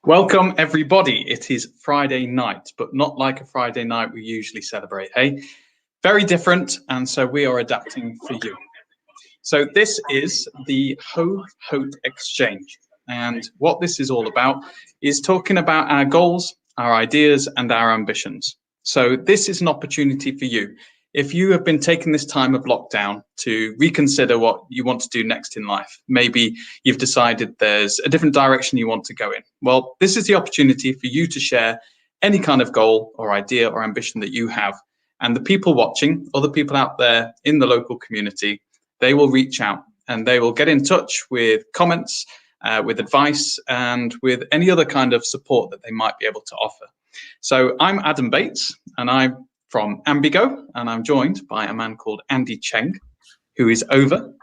Welcome, everybody. It is Friday night, but not like a Friday night we usually celebrate, hey? Very different, and so we are adapting for you. So this is the Hove Exchange, and what this is all about is talking about our goals, our ideas, and our ambitions. So this is an opportunity for you. If you have been taking this time of lockdown to reconsider what you want to do next in life, maybe you've decided there's a different direction you want to go in. Well, this is the opportunity for you to share any kind of goal or idea or ambition that you have. And the people watching, other people out there in the local community, they will reach out and they will get in touch with comments, with advice, and with any other kind of support that they might be able to offer. So I'm Adam Bates, and I'm from Ambigo, and I'm joined by a man called Andy Cheng, who is over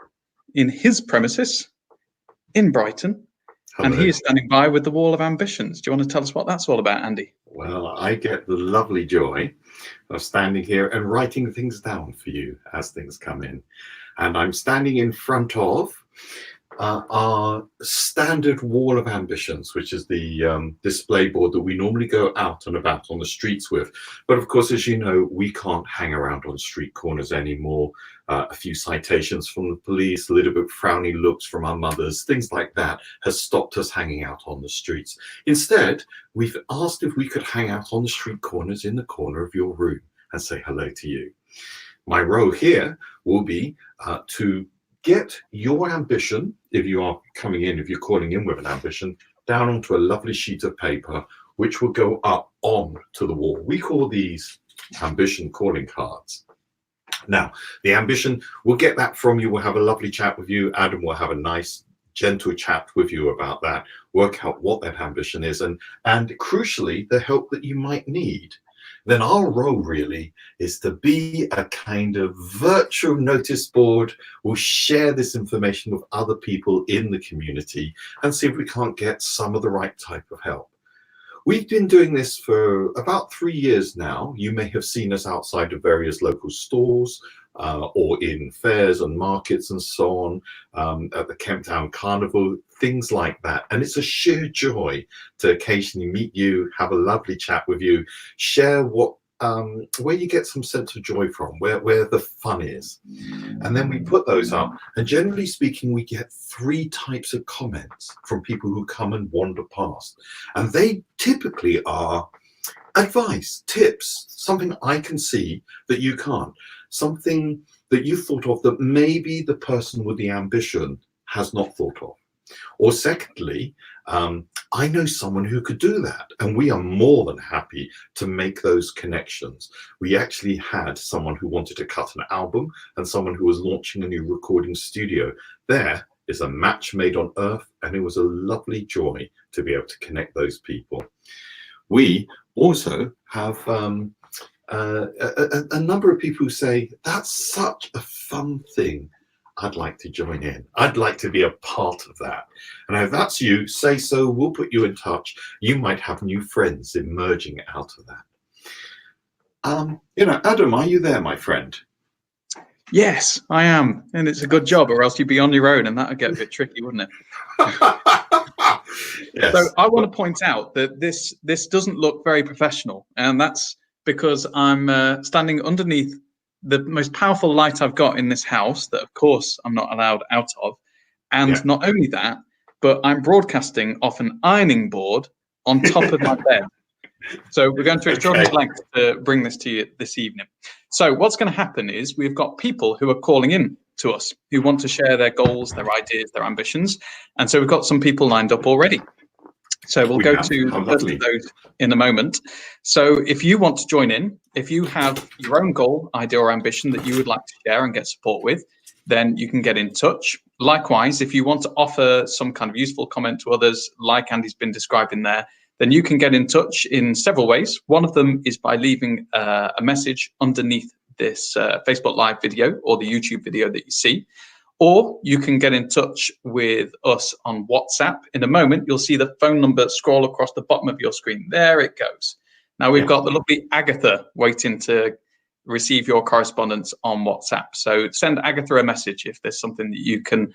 in his premises in Brighton. Hello. And he is standing by with the Wall of Ambitions. Do you want to tell us what that's all about, Andy? Well, I get the lovely joy of standing here and writing things down for you as things come in. And I'm standing in front of our standard Wall of Ambitions, which is the display board that we normally go out and about on the streets with. But of course, as you know, we can't hang around on street corners anymore. A few citations from the police, a little bit frowny looks from our mothers, things like that has stopped us hanging out on the streets. Instead, we've asked if we could hang out on the street corners in the corner of your room and say hello to you. My role here will be to get your ambition, if you are coming in, if you're calling in with an ambition, down onto a lovely sheet of paper, which will go up on to the wall. We call these ambition calling cards. Now, the ambition, we'll get that from you. We'll have a lovely chat with you. Adam will have a nice, gentle chat with you about that, work out what that ambition is, and crucially, the help that you might need. Then our role really is to be a kind of virtual notice board. We'll share this information with other people in the community and see if we can't get some of the right type of help. We've been doing this for about 3 years now. You may have seen us outside of various local stores or in fairs and markets and so on, at the Kemp Town Carnival, things like that. And it's a sheer joy to occasionally meet you, have a lovely chat with you, share what where you get some sense of joy from, where the fun is. And then we put those up, and generally speaking, we get 3 types of comments from people who come and wander past. And they typically are advice, tips, something I can see that you can't, something that you thought of that maybe the person with the ambition has not thought of. Or secondly, I know someone who could do that, and we are more than happy to make those connections. We actually had someone who wanted to cut an album and someone who was launching a new recording studio. There is a match made on earth, and it was a lovely joy to be able to connect those people. We also have a number of people who say, that's such a fun thing. I'd like to join in. I'd like to be a part of that. And if that's you, say so. We'll put you in touch. You might have new friends emerging out of that. Adam, are you there, my friend? Yes, I am. And it's a good job, or else you'd be on your own, and that would get a bit tricky, wouldn't it? Yes. So I want to point out that this doesn't look very professional, and that's because I'm standing underneath the most powerful light I've got in this house that, of course, I'm not allowed out of. And Not only that, but I'm broadcasting off an ironing board on top of my bed. So we're going to extraordinary lengths to bring this to you this evening. So what's going to happen is we've got people who are calling in to us who want to share their goals, their ideas, their ambitions. And so we've got some people lined up already. So we'll go to the first of those in a moment. So if you want to join in, if you have your own goal, idea, or ambition that you would like to share and get support with, then you can get in touch. Likewise, if you want to offer some kind of useful comment to others, like Andy's been describing there, then you can get in touch in several ways. One of them is by leaving a message underneath this Facebook Live video or the YouTube video that you see. Or you can get in touch with us on WhatsApp. In a moment, you'll see the phone number scroll across the bottom of your screen. There it goes. Now we've got the lovely Agatha waiting to receive your correspondence on WhatsApp. So send Agatha a message if there's something that you can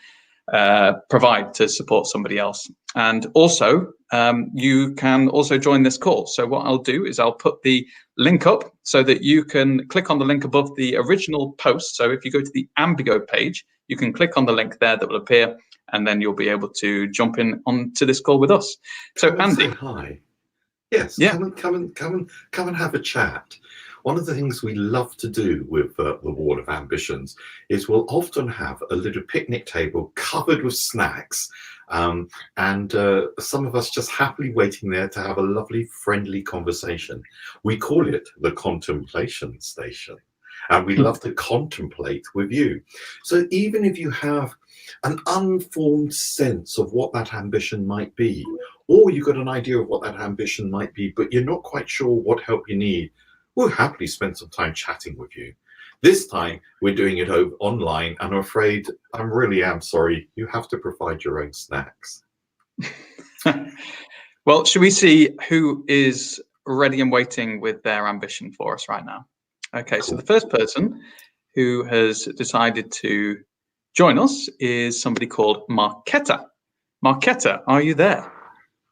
provide to support somebody else. And also, you can also join this call. So what I'll do is I'll put the link up so that you can click on the link above the original post. So if you go to the Ambigo page, you can click on the link there that will appear, and then you'll be able to jump in onto this call with us. So Come and Andy, say hi. Yes, yeah, come and have a chat. One of the things we love to do with the Wall of Ambitions is we'll often have a little picnic table covered with snacks, and some of us just happily waiting there to have a lovely, friendly conversation. We call it the contemplation station, and we love to contemplate with you. So even if you have an unformed sense of what that ambition might be, or you've got an idea of what that ambition might be, but you're not quite sure what help you need, we'll happily spend some time chatting with you. This time we're doing it over online, and I'm afraid I really am sorry, you have to provide your own snacks. Well, should we see who is ready and waiting with their ambition for us right now? Okay, so Cool. the first person who has decided to join us is somebody called Marketa. Marketa, are you there?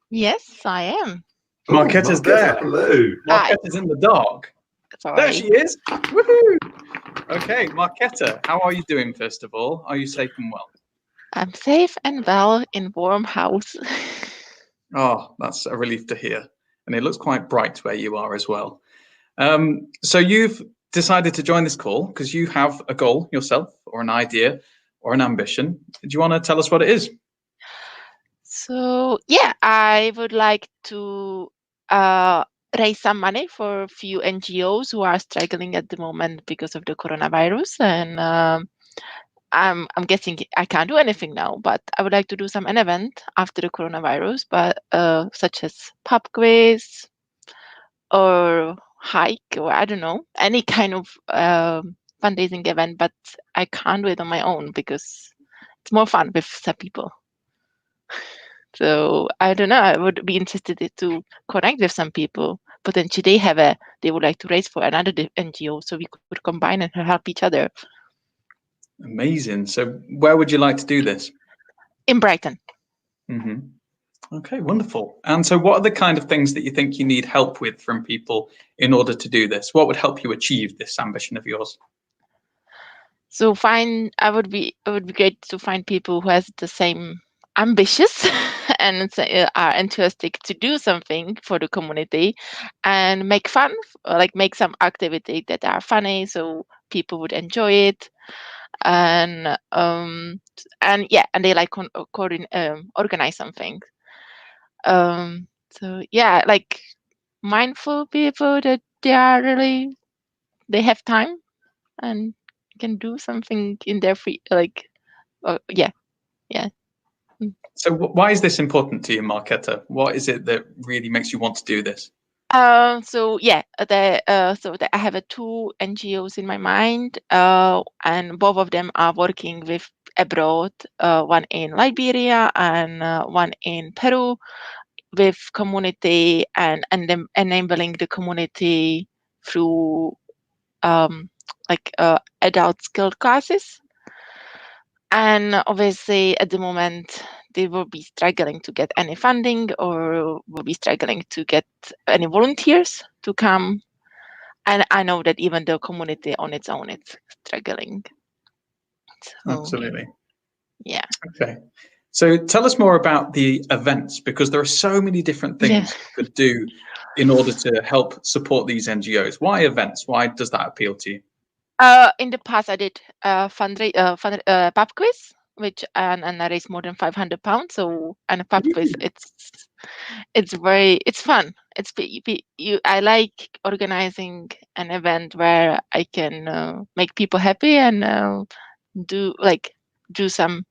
Yes, I am. Marketa's there. Hello. Marketa's in the dark. Sorry. There she is. Woohoo! Okay, Marketa, how are you doing, first of all? Are you safe and well? I'm safe and well in warm house. Oh, that's a relief to hear. And it looks quite bright where you are as well. So you've decided to join this call because you have a goal yourself, or an idea, or an ambition. Do you want to tell us what it is? So yeah, I would like to raise some money for a few NGOs who are struggling at the moment because of the coronavirus, and I'm guessing I can't do anything now, but I would like to do an event after the coronavirus, but such as pub quiz or hike, or I don't know, any kind of fundraising event, but I can't do it on my own because it's more fun with some people. So I don't know, I would be interested to connect with some people. Potentially they would like to raise for another NGO, so we could combine and help each other. Amazing. So where would you like to do this? In Brighton. Mm-hmm. Okay, wonderful. And so what are the kind of things that you think you need help with from people in order to do this? What would help you achieve this ambition of yours? So it would be great to find people who has the same ambitious and are enthusiastic to do something for the community and make fun, like make some activity that are funny so people would enjoy it. And they like organize something. So yeah, like mindful people that they have time and can do something in their free, like yeah. So why is this important to you, Marketa? What is it that really makes you want to do this? So I have two NGOs in my mind, and both of them are working with abroad, one in Liberia and one in Peru, with community and enabling the community through adult skill classes. And obviously at the moment they will be struggling to get any funding, or will be struggling to get any volunteers to come. And I know that even the community on its own is struggling. So, absolutely. Yeah. Okay. So tell us more about the events, because there are so many different things you could do in order to help support these NGOs. Why events? Why does that appeal to you? In the past, I did pub quiz, which and I raised more than £500. So, and a pub quiz, it's fun. I like organizing an event where I can make people happy and do some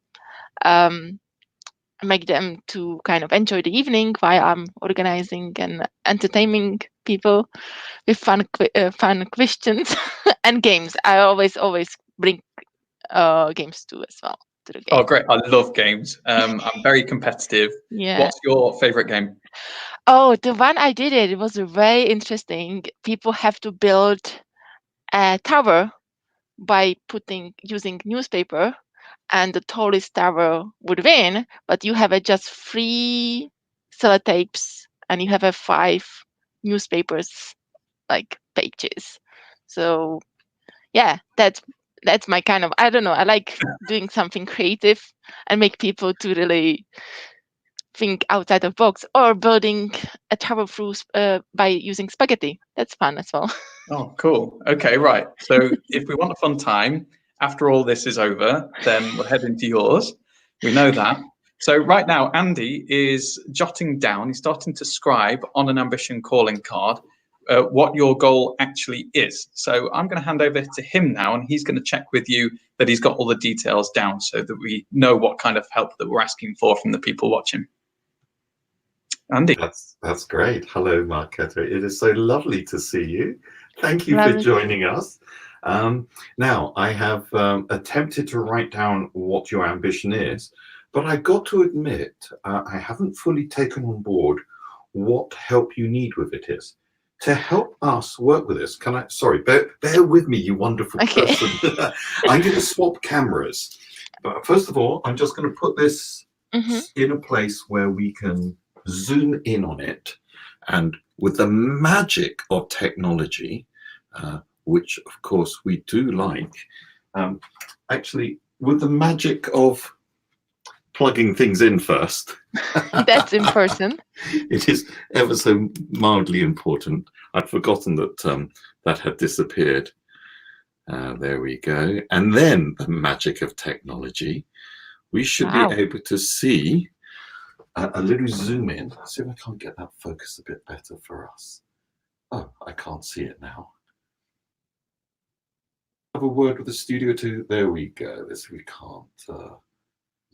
make them to kind of enjoy the evening while I'm organizing and entertaining people with fun questions and games. I always bring games too as well to the game. Oh, great. I love games. I'm very competitive. Yeah. What's your favorite game? Oh, the one I did it was very interesting. People have to build a tower by using newspaper, and the tallest tower would win, but you have just 3 sellotapes and you have 5 newspapers like pages. So yeah, that's my kind of, I don't know, I like doing something creative and make people to really think outside of box, or building a tower through by using spaghetti. That's fun as well. Oh, cool. Okay, right. So if we want a fun time after all this is over, then we'll head into yours. We know that. So right now, Andy is jotting down, he's starting to scribe on an ambition calling card what your goal actually is. So I'm going to hand over to him now, and he's going to check with you that he's got all the details down so that we know what kind of help that we're asking for from the people watching. Andy. That's great. Hello, Marketa. It is so lovely to see you. Thank you for joining us. Now, I have attempted to write down what your ambition is, but I've got to admit, I haven't fully taken on board what help you need with it is. To help us work with this, bear with me, you wonderful person. I'm going to swap cameras. But first of all, I'm just going to put this in a place where we can zoom in on it. And with the magic of technology, which of course we do like, actually with the magic of plugging things in first. That's important. It is ever so mildly important. I'd forgotten that that had disappeared. There we go. And then the magic of technology. We should be able to see a little zoom in. Let's see if I can't get that focused a bit better for us. Oh, I can't see it now. Have a word with the studio too. There we go. This we can't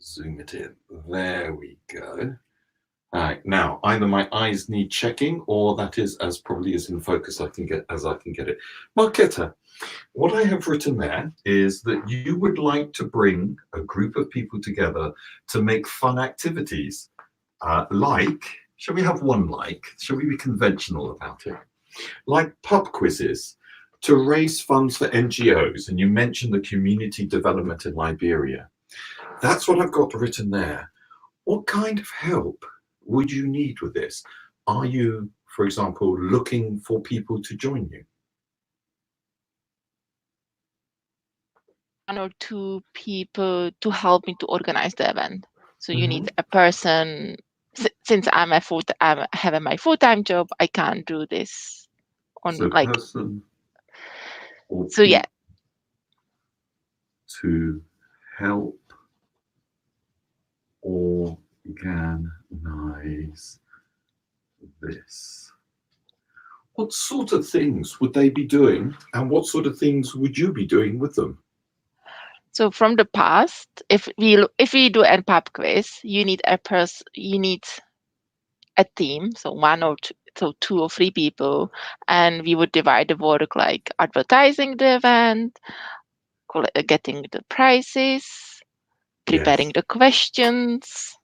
zoom it in. There we go. All right, now either my eyes need checking, or that is as probably as in focus I can get it. Marketa, what I have written there is that you would like to bring a group of people together to make fun activities. Shall we have one shall we be conventional about it? Like pub quizzes to raise funds for NGOs, and you mentioned the community development in Liberia. That's what I've got written there. What kind of help would you need with this? Are you, for example, looking for people to join you? 1 or 2 people to help me to organize the event. So you need a person. Since I have my full-time job, I can't do this on person or so yeah. To help organize this. What sort of things would they be doing, and what sort of things would you be doing with them? So from the past, if we do a pub quiz, you need a team, so 1 or 2, so 2 or 3 people, and we would divide the work like advertising the event, getting the prices, preparing the questions,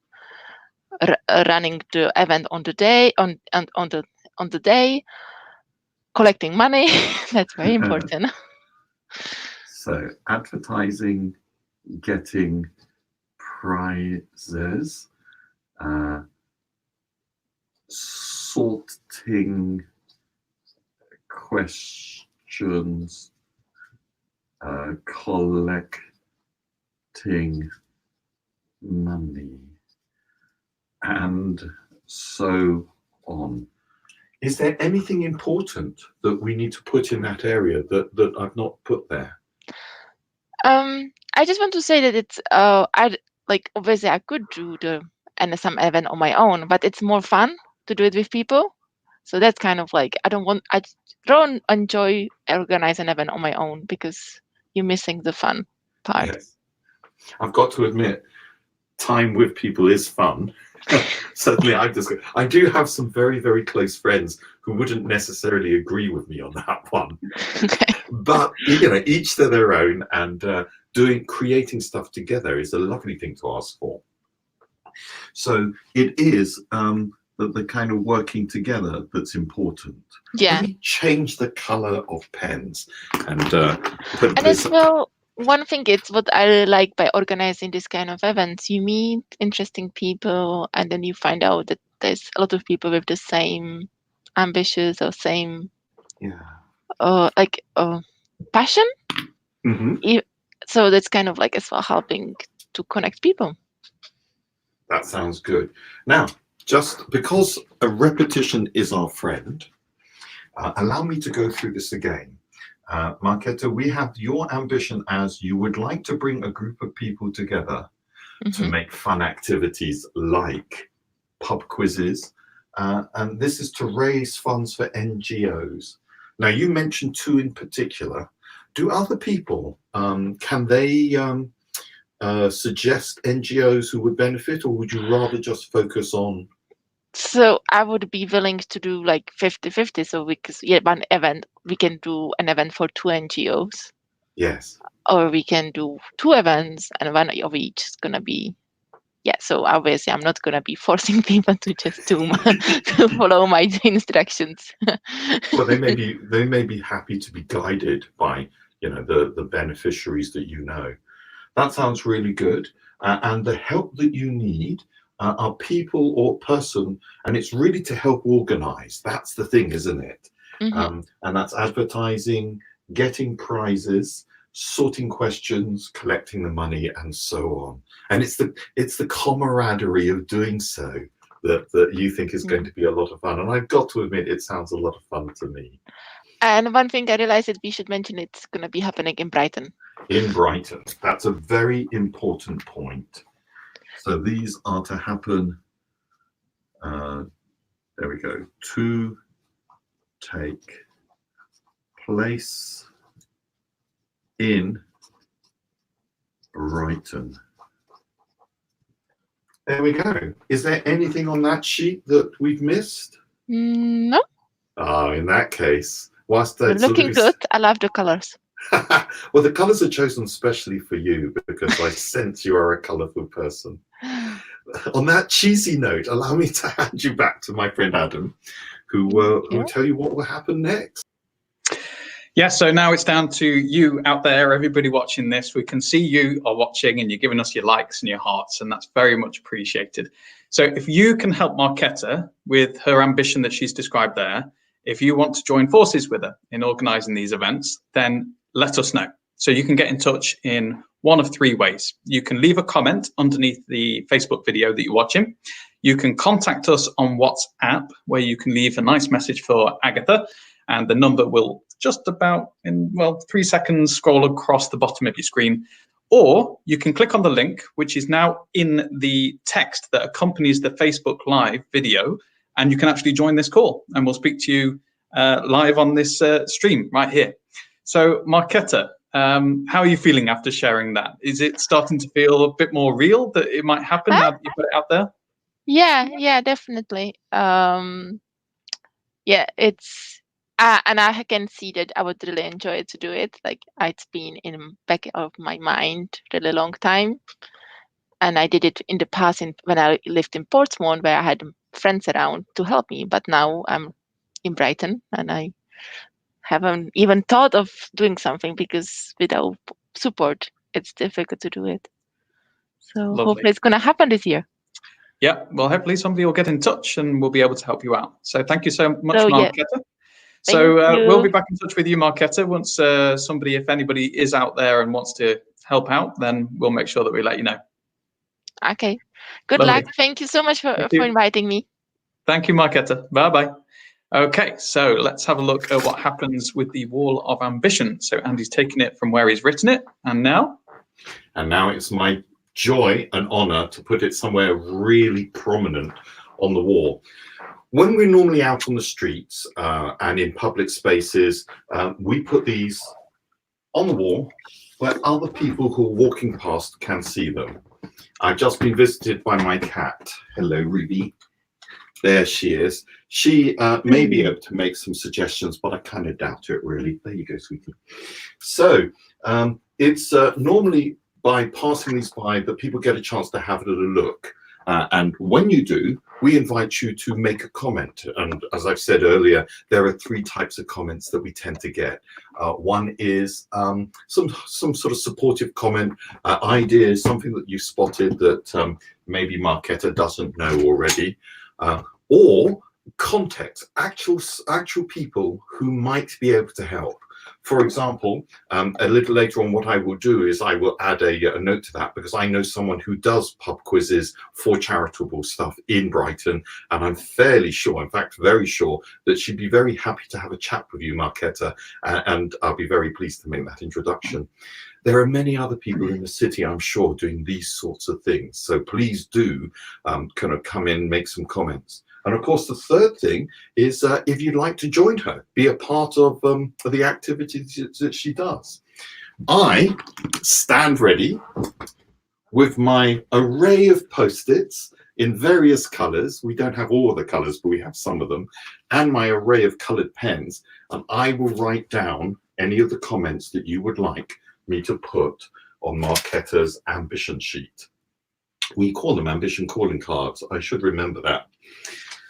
running the event on the day, on the day, collecting money. That's very important. So advertising, getting prizes, sorting questions, collecting money, and so on. Is there anything important that we need to put in that area that I've not put there? I just want to say that it's obviously I could do the NSM event on my own, but it's more fun to do it with people. So that's kind of like I don't enjoy organizing an event on my own because you're missing the fun part. Yes. I've got to admit, time with people is fun. Certainly, I do have some very, very close friends who wouldn't necessarily agree with me on that one. Okay. But each to their own, and creating stuff together is a lovely thing to ask for. So it is the kind of working together that's important. Yeah. Let me change the color of pens and put this. As well, one thing it's what I really like by organizing this kind of events. You meet interesting people, and then you find out that there's a lot of people with the same ambitions or same Yeah. passion. Hmm. So that's kind of like as well helping to connect people. That sounds good. Now, just because a repetition is our friend, allow me to go through this again. Marketa, we have your ambition as you would like to bring a group of people together to make fun activities like pub quizzes, and this is to raise funds for NGOs. Now, you mentioned two in particular. Do other people, can they suggest NGOs who would benefit, or would you rather just focus on? So I would be willing to do like 50-50. So one event, we can do an event for 2 NGOs. Yes. Or we can do 2 events and one of each is gonna be. Yeah, so obviously I'm not gonna be forcing people to just do to follow my instructions. Well, they may be happy to be guided by the beneficiaries that you know. That sounds really good. And the help that you need are people or person, and it's really to help organize. That's the thing, isn't it? And that's advertising, getting prizes, sorting questions, collecting the money, and so on. And it's the camaraderie of doing so that you think is going to be a lot of fun. And I've got to admit, it sounds a lot of fun to me. And one thing I realized that we should mention, it's going to be happening in Brighton. In Brighton. That's a very important point. So these are to happen, there we go, to take place in Brighton. There we go. Is there anything on that sheet that we've missed? No. Oh, in that case, whilst You're looking good. I love the colors. Well, the colors are chosen specially for you because I sense you are a colorful person. On that cheesy note, allow me to hand you back to my friend Adam, who will tell you what will happen next. Yeah, so now it's down to you out there, everybody watching this. We can see you are watching and you're giving us your likes and your hearts, and that's very much appreciated. So if you can help Marketa with her ambition that she's described there, if you want to join forces with her in organising these events, then let us know. So you can get in touch in one of 3 ways. You can leave a comment underneath the Facebook video that you're watching. You can contact us on WhatsApp, where you can leave a nice message for Agatha, and the number will just about in 3 seconds scroll across the bottom of your screen. Or you can click on the link, which is now in the text that accompanies the Facebook Live video, and you can actually join this call, and we'll speak to you live on this stream right here. So, Marketa, how are you feeling after sharing that? Is it starting to feel a bit more real that it might happen now that you put it out there? Yeah, definitely. Yeah, it's and I can see that I would really enjoy to do it. Like, it's been in back of my mind really long time, and I did it in the past when I lived in Portsmouth, where I had friends around to help me. But now I'm in Brighton, and I haven't even thought of doing something because without support, it's difficult to do it. So Lovely. hopefully it's going to happen this year. Yeah, well, hopefully somebody will get in touch and we'll be able to help you out. So thank you so much, Marketa. Yeah. So we'll be back in touch with you, Marketa, once if anybody is out there and wants to help out, then we'll make sure that we let you know. Okay. Good Lovely. luck. Thank you so much for inviting me. Thank you, Marketa. Bye-bye. Okay, so let's have a look at what happens with the Wall of Ambition. So Andy's taken it from where he's written it, and now? And now it's my joy and honor to put it somewhere really prominent on the wall. When we're normally out on the streets and in public spaces, we put these on the wall where other people who are walking past can see them. I've just been visited by my cat. Hello, Ruby. There she is. She may be able to make some suggestions, but I kind of doubt it, really. There you go, sweetie. So it's normally by passing these by that people get a chance to have a little look And when you do, we invite you to make a comment. And as I've said earlier, there are 3 types of comments that we tend to get. One is some sort of supportive comment, ideas, something that you spotted that maybe Marketa doesn't know already, or context, actual people who might be able to help. For example, a little later on, what I will do is I will add a note to that, because I know someone who does pub quizzes for charitable stuff in Brighton, and I'm fairly sure, in fact, very sure, that she'd be very happy to have a chat with you, Marketa, and I'll be very pleased to make that introduction. There are many other people in the city, I'm sure, doing these sorts of things. So please do kind of come in, make some comments. And of course, the third thing is if you'd like to join her, be a part of the activities that she does. I stand ready with my array of Post-its in various colours. We don't have all of the colours, but we have some of them, and my array of coloured pens. And I will write down any of the comments that you would like me to put on Marketa's ambition sheet. We call them ambition calling cards. I should remember that.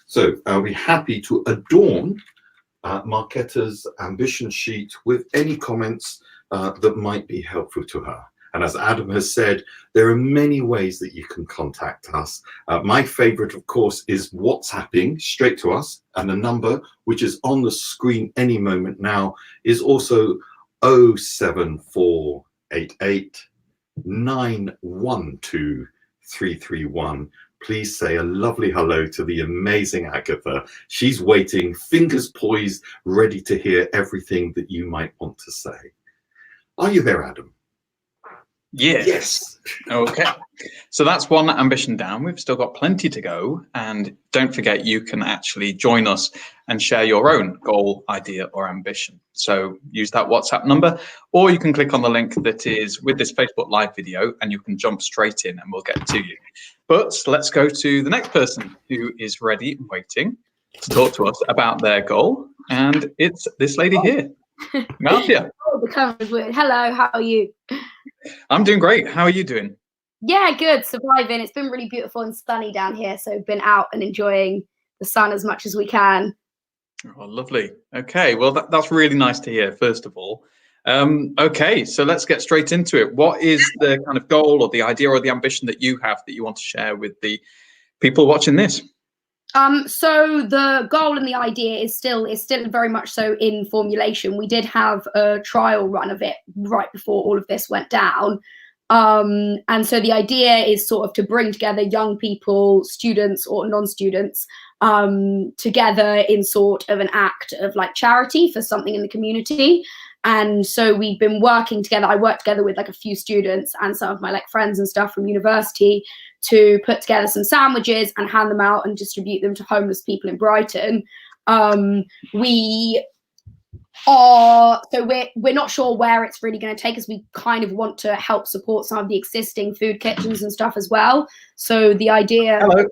So I'll be happy to adorn Marketa's ambition sheet with any comments that might be helpful to her. And as Adam has said, there are many ways that you can contact us. My favorite, of course, is WhatsApping straight to us. And the number, which is on the screen any moment now, is also 07488 912 331. Please say a lovely hello to the amazing Agatha. She's waiting, fingers poised, ready to hear everything that you might want to say. Are you there, Adam? Yes. Yes. Okay. So that's one ambition down. We've still got plenty to go. And don't forget, you can actually join us and share your own goal, idea, or ambition. So use that WhatsApp number, or you can click on the link that is with this Facebook Live video, and you can jump straight in and we'll get to you. But let's go to the next person who is ready and waiting to talk to us about their goal. And it's this lady here, Marcia. Oh, the camera's weird. Hello, how are you? I'm doing great. How are you doing? Yeah, good. Surviving. It's been really beautiful and sunny down here, so been out and enjoying the sun as much as we can. Oh, lovely. Okay, well, that's really nice to hear, first of all. Okay, so let's get straight into it. What is the kind of goal or the idea or the ambition that you have that you want to share with the people watching this? So the goal and the idea is still very much so in formulation. We did have a trial run of it right before all of this went down. And so the idea is sort of to bring together young people, students or non-students, together in sort of an act of like charity for something in the community. And so we've been working together. I worked together with like a few students and some of my like friends and stuff from university to put together some sandwiches and hand them out and distribute them to homeless people in Brighton. We're not sure where it's really going to take us. We kind of want to help support some of the existing food kitchens and stuff as well. So the idea. Hello.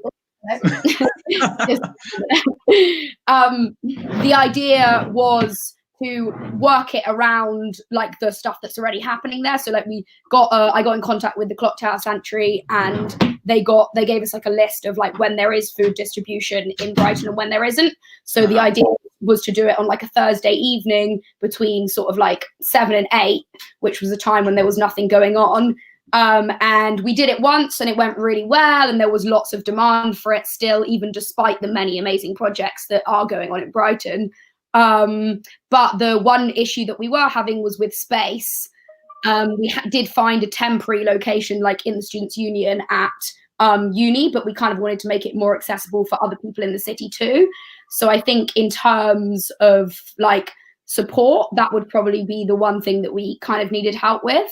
The idea was to work it around like the stuff that's already happening there. So like I got in contact with the Clock Tower Sanctuary, and they gave us like a list of like when there is food distribution in Brighton and when there isn't. So the idea was to do it on like a Thursday evening between sort of like 7 and 8, which was a time when there was nothing going on. And we did it once and it went really well, and there was lots of demand for it still, even despite the many amazing projects that are going on in Brighton. But the one issue that we were having was with space. We did find a temporary location like in the Students' Union at uni, but we kind of wanted to make it more accessible for other people in the city too. So I think in terms of like support, that would probably be the one thing that we kind of needed help with.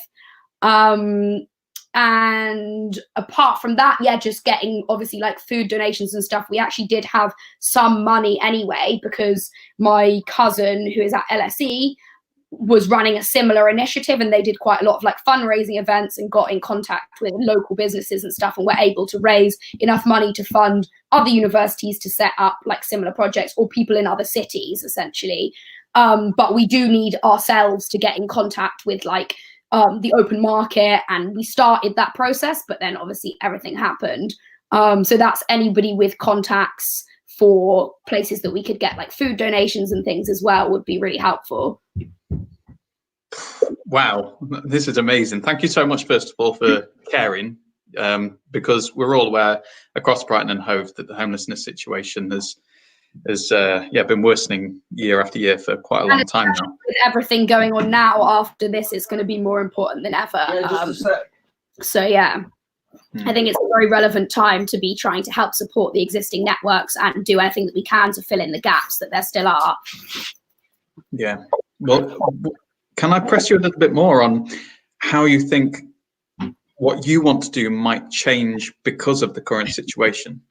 And apart from that, yeah, just getting obviously like food donations and stuff. We actually did have some money anyway, because my cousin who is at LSE was running a similar initiative, and they did quite a lot of like fundraising events and got in contact with local businesses and stuff, and were able to raise enough money to fund other universities to set up like similar projects, or people in other cities essentially. But we do need ourselves to get in contact with like the open market, and we started that process, but then obviously everything happened. So that's anybody with contacts for places that we could get like food donations and things as well would be really helpful. Wow, this is amazing. Thank you so much, first of all, for caring, because we're all aware across Brighton and Hove that the homelessness situation has been worsening year after year for quite a long time now. With everything going on now after this, it's going to be more important than ever. So yeah, I think it's a very relevant time to be trying to help support the existing networks and do anything that we can to fill in the gaps that there still are. Yeah. Well, can I press you a little bit more on how you think what you want to do might change because of the current situation?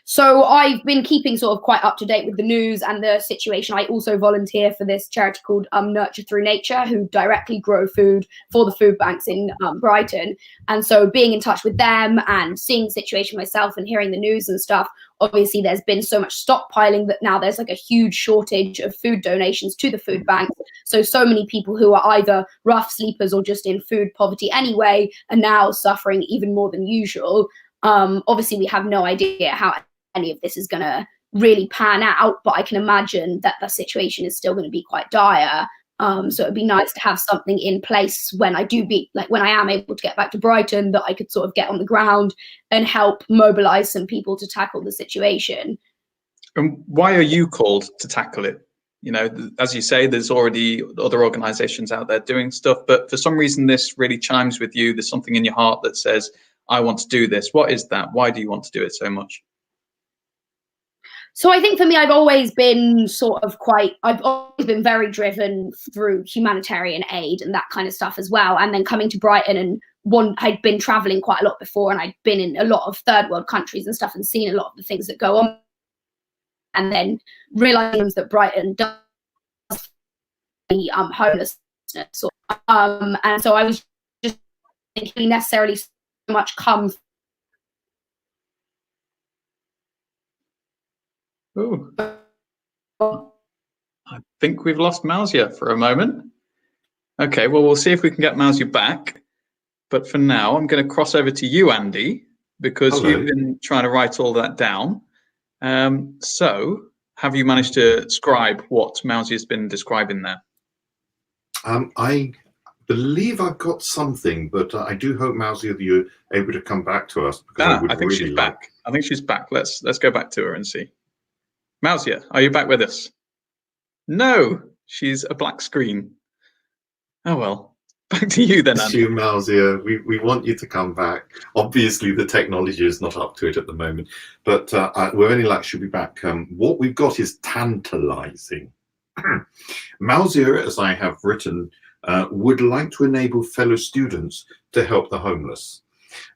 So I've been keeping sort of quite up to date with the news and the situation. I also volunteer for this charity called Nurture Through Nature, who directly grow food for the food banks in Brighton. And so being in touch with them and seeing the situation myself and hearing the news and stuff, obviously there's been so much stockpiling that now there's like a huge shortage of food donations to the food banks. So many people who are either rough sleepers or just in food poverty anyway are now suffering even more than usual. Obviously, we have no idea how any of this is going to really pan out, but I can imagine that the situation is still going to be quite dire. So it'd be nice to have something in place when I when I am able to get back to Brighton, that I could sort of get on the ground and help mobilize some people to tackle the situation. And why are you called to tackle it? You know, as you say, there's already other organizations out there doing stuff, but for some reason this really chimes with you. There's something in your heart that says, I want to do this. What is that? Why do you want to do it so much? So I think for me, I've always been very driven through humanitarian aid and that kind of stuff as well. And then coming to Brighton, and I'd been traveling quite a lot before, and I'd been in a lot of third world countries and stuff and seen a lot of the things that go on. And then realizing that Brighton does homelessness. And so I was just thinking necessarily so much come. Ooh. I think we've lost Mausia for a moment. Okay, well, we'll see if we can get Mausia back. But for now, I'm going to cross over to you, Andy, because you've been trying to write all that down. So have you managed to scribe what Mausia's been describing there? I believe I've got something, but I do hope, Mausia, that you're able to come back to us. I think she's back. I think she's back. Let's go back to her and see. Mausia, are you back with us? No, she's a black screen. Oh well, back to you then, Andy. You, Mausia. We want you to come back. Obviously, the technology is not up to it at the moment, but we're only like she'll be back. What we've got is tantalizing. Mausia, as I have written, would like to enable fellow students to help the homeless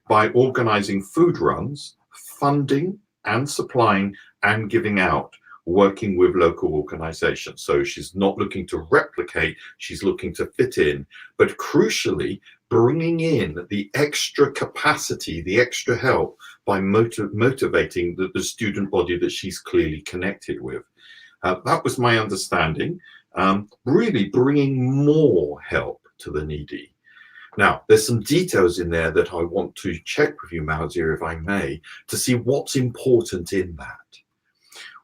by organizing food runs, funding and supplying and giving out, working with local organizations. So she's not looking to replicate, she's looking to fit in, but crucially bringing in the extra capacity, the extra help by motivating the student body that she's clearly connected with. That was my understanding, really bringing more help to the needy. Now, there's some details in there that I want to check with you, Mausia, if I may, to see what's important in that.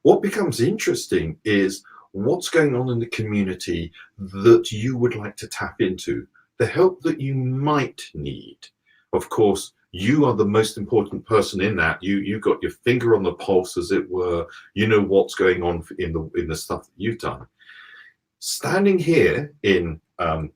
What becomes interesting is what's going on in the community that you would like to tap into, the help that you might need. Of course, you are the most important person in that. You've got your finger on the pulse, as it were. You know what's going on in the stuff that you've done. Standing here in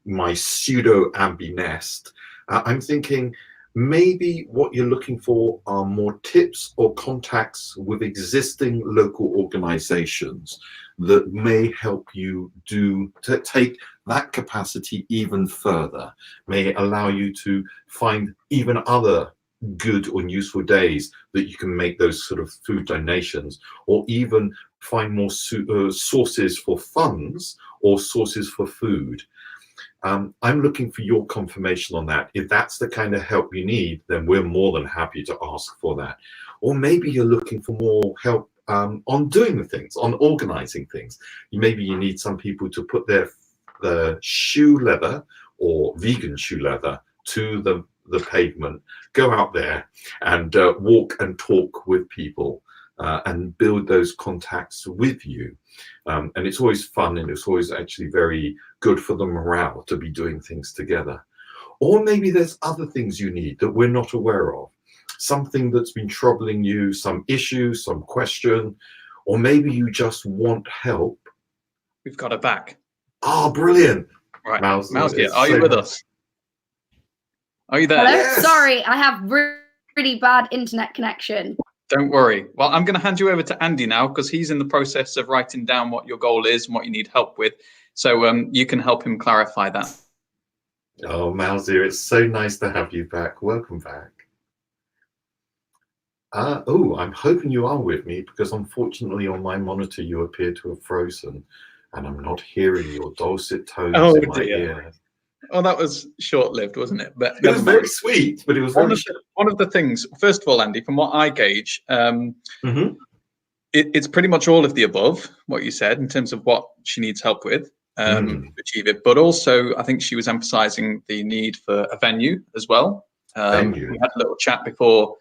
my pseudo-ambi nest, I'm thinking maybe what you're looking for are more tips or contacts with existing local organizations that may help you to take that capacity even further, may allow you to find even other good or useful days that you can make those sort of food donations, or even find more sources for funds or sources for food. I'm looking for your confirmation on that. If that's the kind of help you need, then we're more than happy to ask for that. Or maybe you're looking for more help on doing the things, on organizing things. Maybe you need some people to put their shoe leather or vegan shoe leather to the the pavement. Go out there and walk and talk with people and build those contacts with you. And it's always fun, and it's always actually very good for the morale to be doing things together. Or maybe there's other things you need that we're not aware of. Something that's been troubling you, some issue, some question, or maybe you just want help. We've got her back. Oh, brilliant. Right. Mouse, are you with us? Are you there? Hello? Yes. Sorry, I have really bad internet connection. Don't worry. Well, I'm going to hand you over to Andy now, because he's in the process of writing down what your goal is and what you need help with. So you can help him clarify that. Oh, Mousy, it's so nice to have you back. Welcome back. Oh, I'm hoping you are with me, because unfortunately on my monitor you appear to have frozen, and I'm not hearing your dulcet tones in my ear. Oh, that was short-lived, wasn't it? But it was very sweet, but it was very one of the things. First of all, Andy, from what I gauge, it's pretty much all of the above what you said in terms of what she needs help with to achieve it. But also, I think she was emphasising the need for a venue as well. We had a little chat before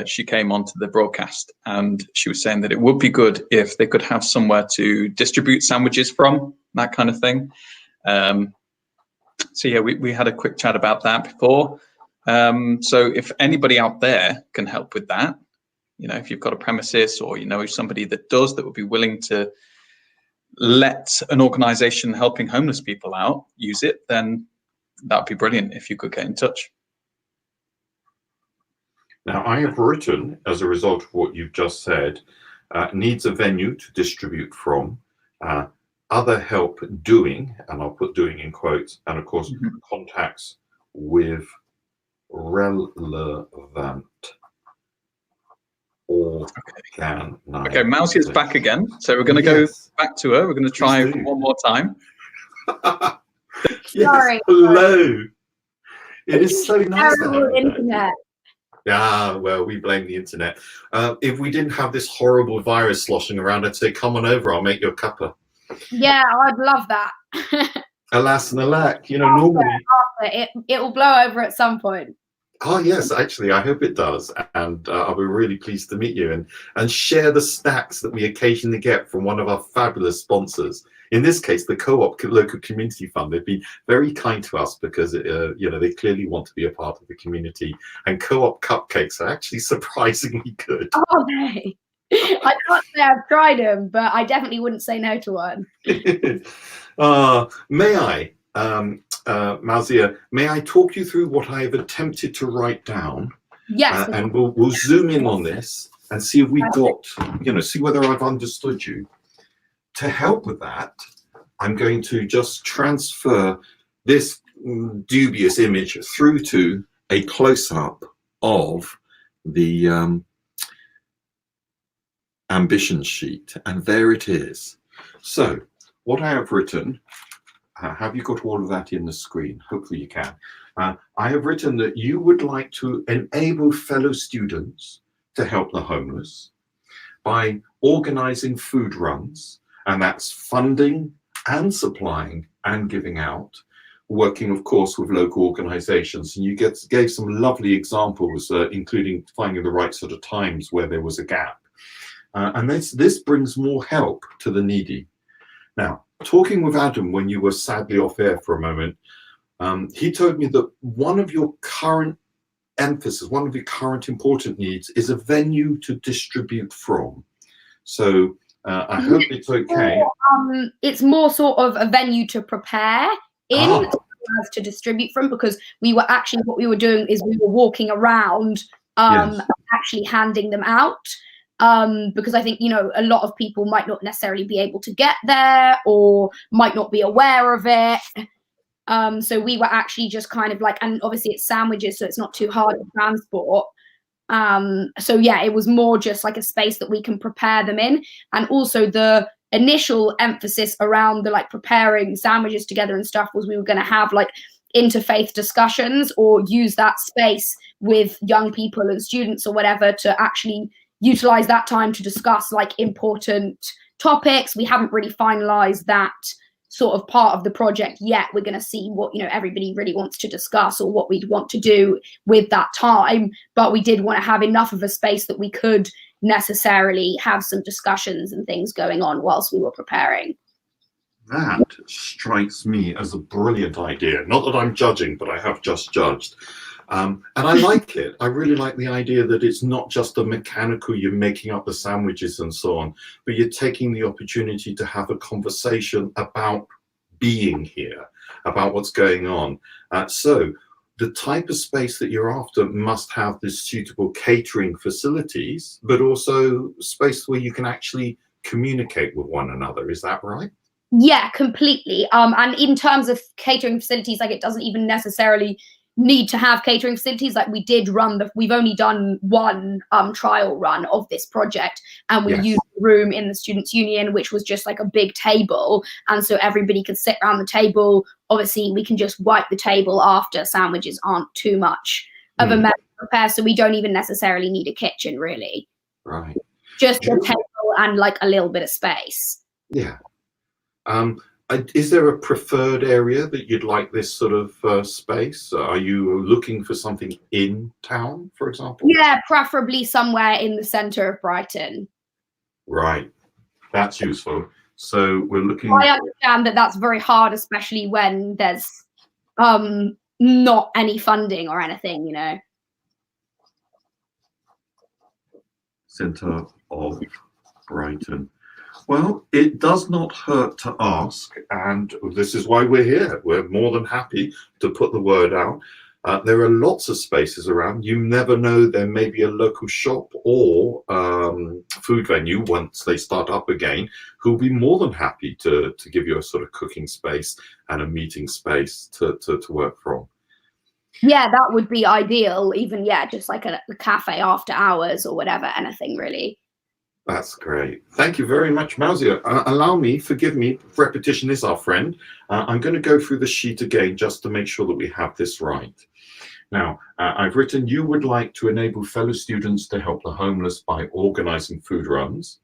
she came onto the broadcast, and she was saying that it would be good if they could have somewhere to distribute sandwiches from, that kind of thing. So yeah, we had a quick chat about that before. So if anybody out there can help with that, you know, if you've got a premises, or you know somebody that does, that would be willing to let an organisation helping homeless people out use it, then that'd be brilliant if you could get in touch. Now, I have written, as a result of what you've just said, needs a venue to distribute from, other help doing, and I'll put doing in quotes, and of course, contacts with relevant organisations. Okay, Mousy is back again, so we're going to go back to her. We're going to try one more time. Sorry. Hello. It is so nice to have you. Internet. Yeah, well, we blame the internet. If we didn't have this horrible virus sloshing around, I'd say, come on over, I'll make you a cuppa. Yeah, I'd love that. Alas and alack, you know, normally... It will blow over at some point. Oh, yes, actually, I hope it does. And I'll be really pleased to meet you and share the snacks that we occasionally get from one of our fabulous sponsors. In this case, the Co-op Local Community Fund. They've been very kind to us because, you know, they clearly want to be a part of the community. And Co-op cupcakes are actually surprisingly good. Oh, they? I can't say I've tried them, but I definitely wouldn't say no to one. May I, Mauzia, may I talk you through what I have attempted to write down? Yes. And we'll zoom in on this and see if we got, you know, see whether I've understood you. To help with that, I'm going to just transfer this dubious image through to a close-up of the ambition sheet, and there it is. So what I have written, have you got all of that in the screen? Hopefully you can. I have written that you would like to enable fellow students to help the homeless by organising food runs, and that's funding and supplying and giving out, working, of course, with local organisations. And you gave some lovely examples, including finding the right sort of times where there was a gap. And this brings more help to the needy. Now, talking with Adam when you were sadly off air for a moment, he told me that one of your current emphasis, one of your current important needs is a venue to distribute from. So I hope it's okay. It's more sort of a venue to prepare in as to distribute from, because we were actually, what we were doing is we were walking around actually handing them out. Because I think, you know, a lot of people might not necessarily be able to get there or might not be aware of it. So we were actually just kind of like, and obviously it's sandwiches, so it's not too hard to transport. So yeah, it was more just like a space that we can prepare them in. And also the initial emphasis around the like preparing sandwiches together and stuff was we were going to have like interfaith discussions or use that space with young people and students or whatever to actually utilize that time to discuss like important topics. We haven't really finalized that sort of part of the project yet. We're going to see what, you know, everybody really wants to discuss or what we'd want to do with that time. But we did want to have enough of a space that we could necessarily have some discussions and things going on whilst we were preparing. That strikes me as a brilliant idea. Not that I'm judging, but I have just judged. And I like it. I really like the idea that it's not just a mechanical, you're making up the sandwiches and so on, but you're taking the opportunity to have a conversation about being here, about what's going on. So the type of space that you're after must have this suitable catering facilities, but also space where you can actually communicate with one another. Is that right? Yeah, completely. And in terms of catering facilities, like it doesn't even necessarily need to have catering facilities. Like we did we've only done one trial run of this project, and we used a room in the Students' Union, which was just like a big table. And so everybody could sit around the table. Obviously, we can just wipe the table after. Sandwiches aren't too much of a mess to prepare, so we don't even necessarily need a kitchen, really. Right. Just a table and like a little bit of space. Yeah. Is there a preferred area that you'd like this sort of space? Are you looking for something in town, for example? Yeah, preferably somewhere in the centre of Brighton. Right, that's useful. So we're looking. I understand that that's very hard, especially when there's not any funding or anything, you know. Centre of Brighton. Well, it does not hurt to ask, and this is why we're here. We're more than happy to put the word out. There are lots of spaces around. You never know, there may be a local shop or food venue once they start up again who'll be more than happy to give you a sort of cooking space and a meeting space to work from. Yeah, that would be ideal. Even, yeah, just like a cafe after hours or whatever, anything really. That's great. Thank you very much, Mauzia. Allow me, forgive me, repetition is our friend. I'm going to go through the sheet again just to make sure that we have this right. Now, I've written, you would like to enable fellow students to help the homeless by organising food runs.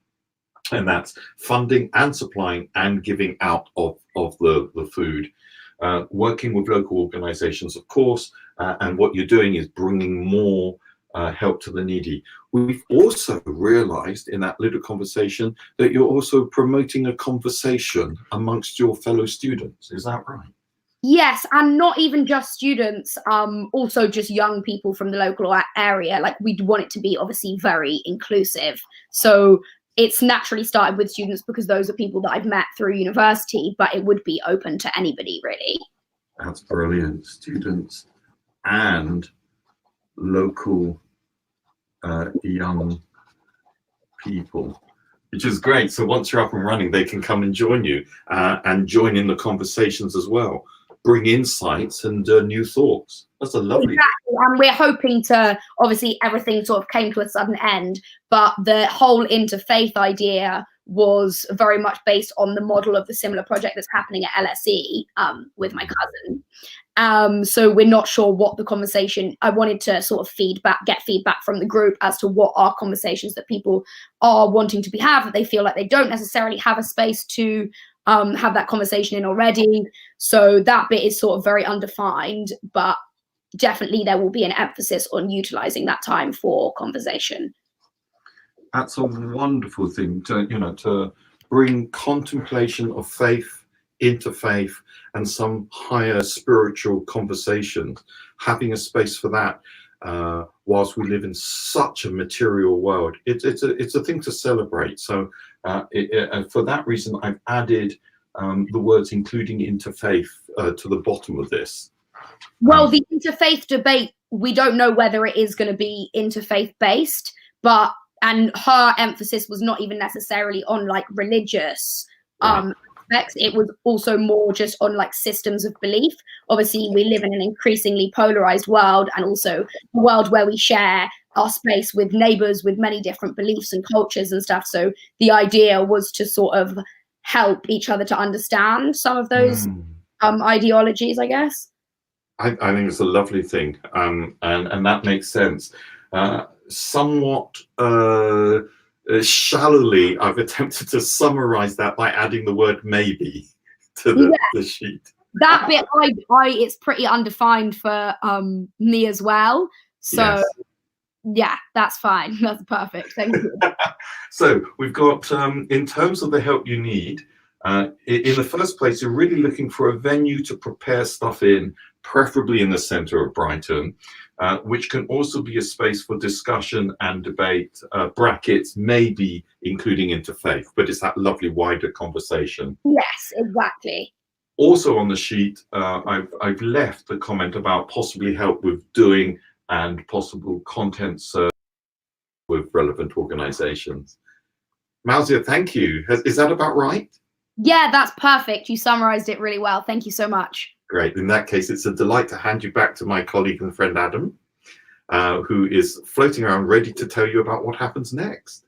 And that's funding and supplying and giving out of the food. Working with local organisations, of course, and what you're doing is bringing more help to the needy. We've also realized in that little conversation that you're also promoting a conversation amongst your fellow students. Is that right? Yes, and not even just students, also just young people from the local area. Like we'd want it to be obviously very inclusive. So it's naturally started with students because those are people that I've met through university, but it would be open to anybody really. That's brilliant. Students and local young people, which is great. So once you're up and running, they can come and join you and join in the conversations as well, bring insights and new thoughts. That's a lovely. Exactly. And we're hoping to, obviously everything sort of came to a sudden end, but the whole interfaith idea was very much based on the model of the similar project that's happening at LSE with my cousin. So we're not sure what the conversation, I wanted to sort of get feedback from the group as to what are conversations that people are wanting to have, that they feel like they don't necessarily have a space to have that conversation in already. So that bit is sort of very undefined, but definitely there will be an emphasis on utilizing that time for conversation. That's a wonderful thing to bring contemplation of faith, interfaith, and some higher spiritual conversations. Having a space for that, whilst we live in such a material world, it's a thing to celebrate. So for that reason, I've added the words including interfaith to the bottom of this. Well, the interfaith debate, we don't know whether it is going to be interfaith based, and her emphasis was not even necessarily on like religious aspects. It was also more just on like systems of belief. Obviously, we live in an increasingly polarized world, and also a world where we share our space with neighbors with many different beliefs and cultures and stuff. So the idea was to sort of help each other to understand some of those ideologies, I guess. I think it's a lovely thing, and that makes sense. Somewhat shallowly, I've attempted to summarize that by adding the word maybe. to the sheet. That bit, it's pretty undefined for me as well. So Yes. yeah, that's fine. That's perfect. Thank you. So we've got, in terms of the help you need, in the first place, you're really looking for a venue to prepare stuff in, preferably in the centre of Brighton, which can also be a space for discussion and debate, brackets, maybe including interfaith, but it's that lovely wider conversation. Yes, exactly. Also on the sheet, I've left a comment about possibly help with doing and possible content search with relevant organisations. Mauzia, thank you. Is that about right? Yeah, that's perfect. You summarised it really well. Thank you so much. Great. In that case, it's a delight to hand you back to my colleague and friend Adam, who is floating around ready to tell you about what happens next.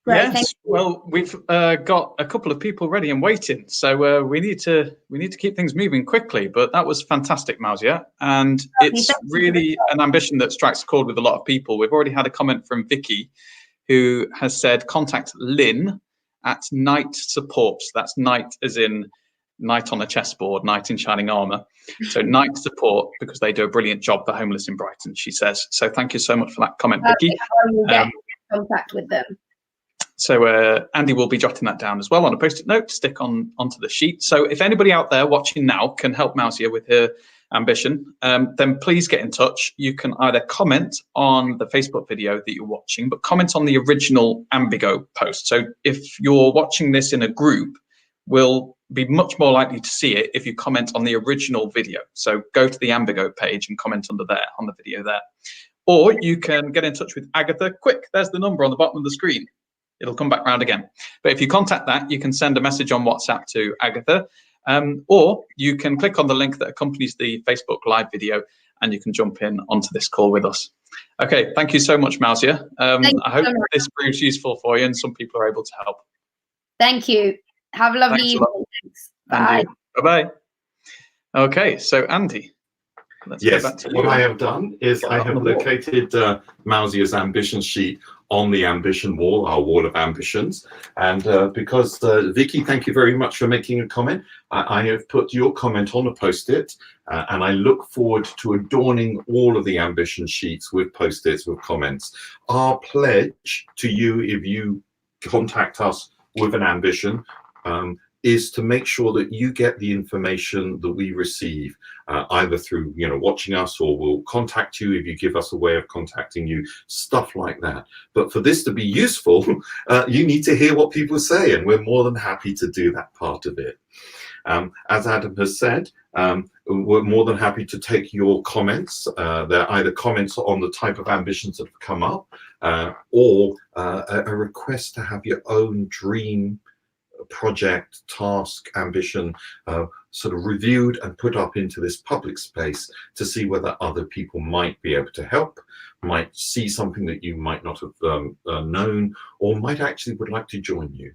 Great, Yes, well, we've got a couple of people ready and waiting, so we need to keep things moving quickly. But that was fantastic, Mauzia, and it's really an ambition that strikes a chord with a lot of people. We've already had a comment from Vicky, who has said contact Lynn at Knight Support. That's Knight as in knight on a chessboard, knight in shining armour. So Knight Support, because they do a brilliant job for homeless in Brighton, she says. So thank you so much for that comment, Vicky. I will get in contact with them. So Andy will be jotting that down as well on a post-it note to stick onto the sheet. So if anybody out there watching now can help Mauzia with her ambition, then please get in touch. You can either comment on the Facebook video that you're watching, but comment on the original Ambigo post. So if you're watching this in a group, we'll be much more likely to see it if you comment on the original video. So go to the Ambigo page and comment under there, on the video there. Or you can get in touch with Agatha. Quick, there's the number on the bottom of the screen. It'll come back round again. But if you contact that, you can send a message on WhatsApp to Agatha, or you can click on the link that accompanies the Facebook live video and you can jump in onto this call with us. Okay, thank you so much, Mauzia. I hope this proves useful for you and some people are able to help. Thank you. Have a lovely evening. Bye. Bye-bye. Okay, so Andy. Yes, what I have done is I have located Mauzia's ambition sheet on the ambition wall, our wall of ambitions. And because Vicky, thank you very much for making a comment. I have put your comment on a post-it and I look forward to adorning all of the ambition sheets with post-its with comments. Our pledge to you, if you contact us with an ambition, is to make sure that you get the information that we receive, either through watching us, or we'll contact you if you give us a way of contacting you, stuff like that. But for this to be useful, you need to hear what people say, and we're more than happy to do that part of it. As Adam has said, we're more than happy to take your comments. They're either comments on the type of ambitions that have come up, or a request to have your own dream project, task, ambition sort of reviewed and put up into this public space to see whether other people might be able to help, might see something that you might not have known, or might actually would like to join you.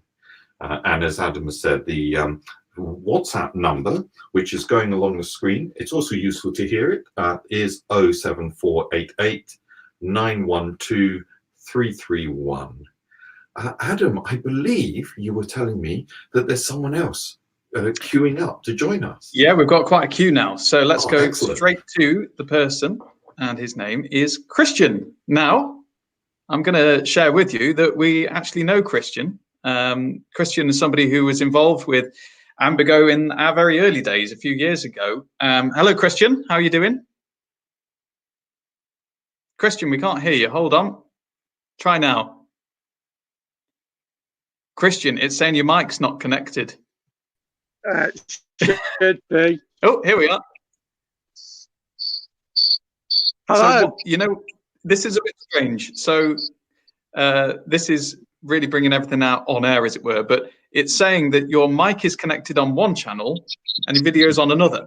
And as Adam has said, the WhatsApp number, which is going along the screen, it's also useful to hear it, is 07488 912 331. Adam, I believe you were telling me that there's someone else queuing up to join us. Yeah, we've got quite a queue now. So let's go excellent. Straight to the person, and his name is Christian. Now, I'm going to share with you that we actually know Christian. Christian is somebody who was involved with Ambigo in our very early days, a few years ago. Hello, Christian. How are you doing? Christian, we can't hear you. Hold on. Try now. Christian, it's saying your mic's not connected. Should be. Oh, here we are. Hello. So, this is a bit strange. So this is really bringing everything out on air, as it were, but it's saying that your mic is connected on one channel and your video is on another.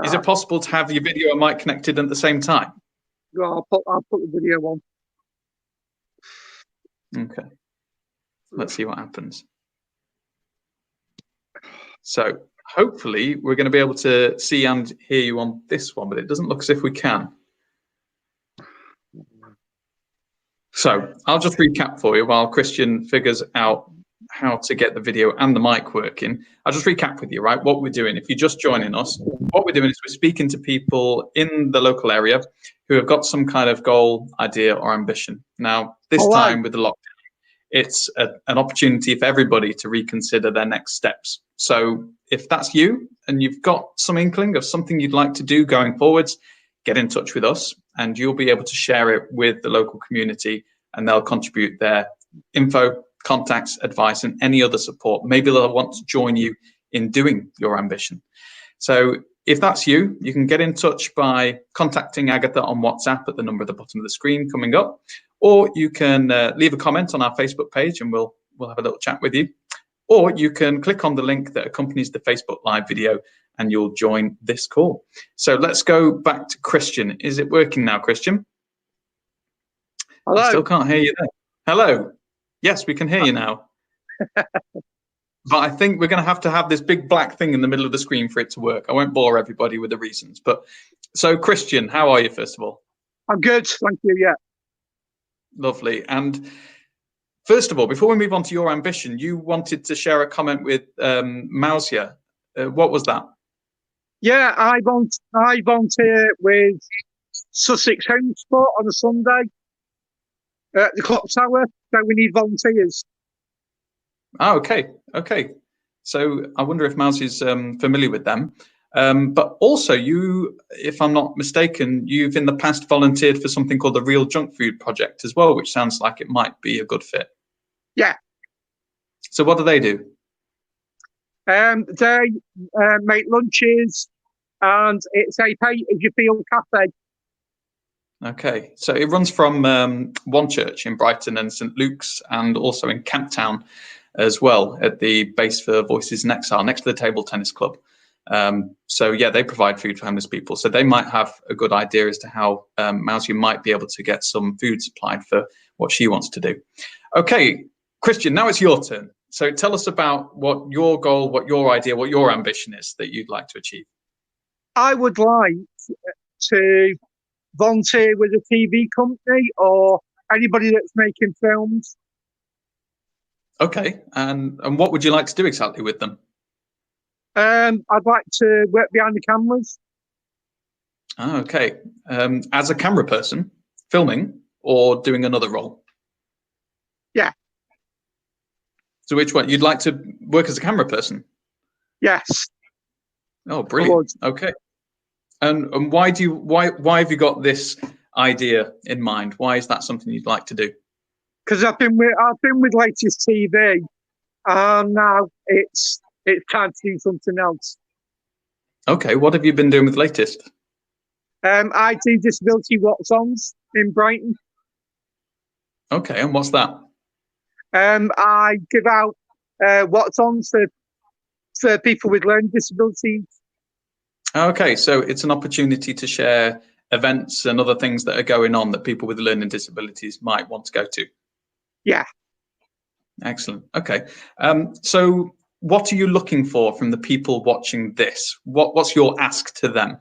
Is it possible to have your video and mic connected at the same time? Well, I'll put the video on. Okay. Let's see what happens. So hopefully we're going to be able to see and hear you on this one, but it doesn't look as if we can. So I'll just recap for you while Christian figures out how to get the video and the mic working, I'll just recap with you, right? What we're doing, if you're just joining us, what we're doing is we're speaking to people in the local area who have got some kind of goal, idea, or ambition. Now, this time with the lockdown, it's an opportunity for everybody to reconsider their next steps. So if that's you and you've got some inkling of something you'd like to do going forwards, get in touch with us and you'll be able to share it with the local community and they'll contribute their info, contacts, advice, and any other support. Maybe they'll want to join you in doing your ambition. So if that's you, you can get in touch by contacting Agatha on WhatsApp at the number at the bottom of the screen coming up, or you can leave a comment on our Facebook page and we'll have a little chat with you. Or you can click on the link that accompanies the Facebook Live video and you'll join this call. So let's go back to Christian. Is it working now, Christian? Hello. I still can't hear you there. Hello. Yes, we can hear you now. But I think we're going to have this big black thing in the middle of the screen for it to work. I won't bore everybody with the reasons. But so, Christian, how are you, first of all? I'm good, thank you, yeah. Lovely. And first of all, before we move on to your ambition, you wanted to share a comment with Mausia. What was that? Yeah, I volunteer with Sussex Home Sport on a Sunday at the Clock Tower, so we need volunteers. Oh, okay. So I wonder if Mouse is familiar with them. But also you, if I'm not mistaken, you've in the past volunteered for something called the Real Junk Food Project as well, which sounds like it might be a good fit. Yeah. So what do they do? They make lunches and it's a pay as you feel cafe. Okay, so it runs from One Church in Brighton and St Luke's and also in Camptown as well at the base for Voices in Exile next to the table tennis club. So yeah, they provide food for homeless people. So they might have a good idea as to how Mousy might be able to get some food supplied for what she wants to do. Okay, Christian, now it's your turn. So tell us about what your goal, what your idea, what your ambition is that you'd like to achieve. I would like to volunteer with a TV company or anybody that's making films. Okay, and what would you like to do exactly with them? I'd like to work behind the cameras. Oh, okay, as a camera person, filming or doing another role? Yeah. So which one? You'd like to work as a camera person? Yes. Oh, brilliant. Okay. And why have you got this idea in mind? Why is that something you'd like to do? Because I've been with latest TV, and now it's time to do something else. Okay, what have you been doing with latest? I do disability what's-ons in Brighton. Okay, and what's that? I give out what's-ons for people with learning disabilities. Okay, so it's an opportunity to share events and other things that are going on that people with learning disabilities might want to go to. Yeah. Excellent. Okay. So what are you looking for from the people watching this? What's your ask to them?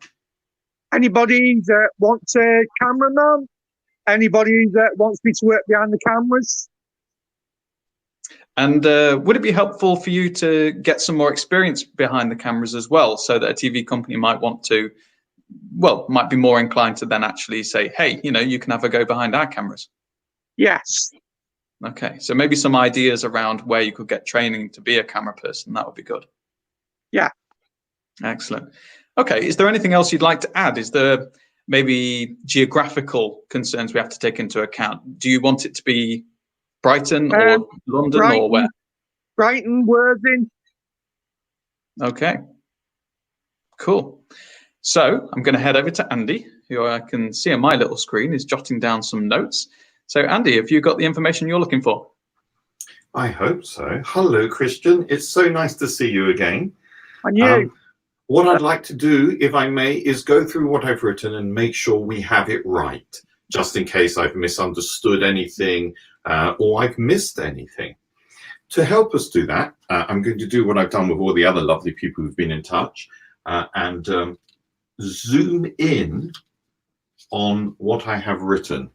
Anybody that wants a cameraman, anybody that wants me to work behind the cameras. And would it be helpful for you to get some more experience behind the cameras as well, so that a TV company might want to, well, might be more inclined to then actually say, hey, you know, you can have a go behind our cameras? Yes. Okay, so maybe some ideas around where you could get training to be a camera person, that would be good. Yeah. Excellent. Okay, is there anything else you'd like to add? Is there maybe geographical concerns we have to take into account? Do you want it to be Brighton or London or where? Brighton, Worthing. Okay, cool. So I'm going to head over to Andy, who I can see on my little screen is jotting down some notes. So Andy, have you got the information you're looking for? I hope so. Hello, Christian. It's so nice to see you again. And you. What I'd like to do, if I may, is go through what I've written and make sure we have it right, just in case I've misunderstood anything or I've missed anything. To help us do that, I'm going to do what I've done with all the other lovely people who've been in touch and zoom in on what I have written.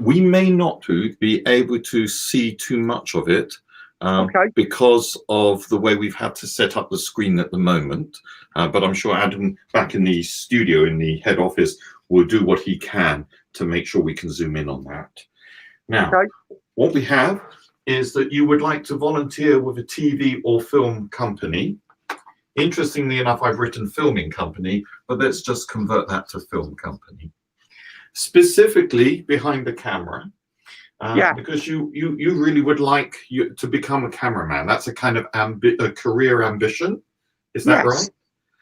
We may not be able to see too much of it, Okay. because of the way we've had to set up the screen at the moment. But I'm sure Adam back in the studio in the head office will do what he can to make sure we can zoom in on that. Now, Okay. what we have is that you would like to volunteer with a TV or film company. Interestingly enough, I've written filming company, but let's just convert that to film company. Specifically behind the camera, because you really would like to become a cameraman. That's a kind of a career ambition. Is that right?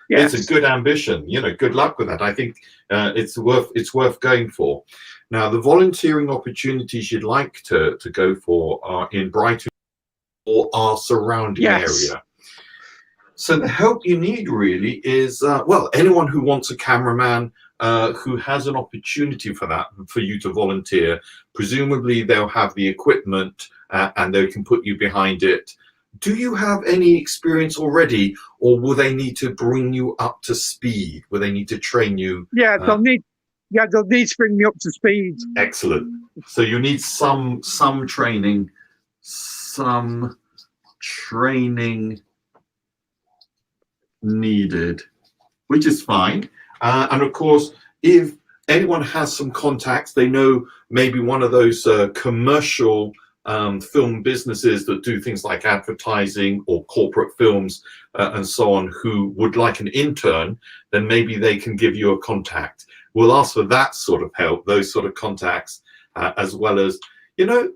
Yes. It's a good ambition. You know, good luck with that. I think it's worth going for. Now, the volunteering opportunities you'd like to go for are in Brighton or our surrounding area. So the help you need really is, well, anyone who wants a cameraman who has an opportunity for that, for you to volunteer. Presumably they'll have the equipment and they can put you behind it. Do you have any experience already, or will they need to bring you up to speed? Will they need to train you? Yeah, they'll need to bring me up to speed. Excellent. So you need some training, needed, which is fine. And of course, if anyone has some contacts, they know maybe one of those commercial film businesses that do things like advertising or corporate films and so on, who would like an intern, then maybe they can give you a contact. We'll ask for that sort of help, those sort of contacts, as well as, you know,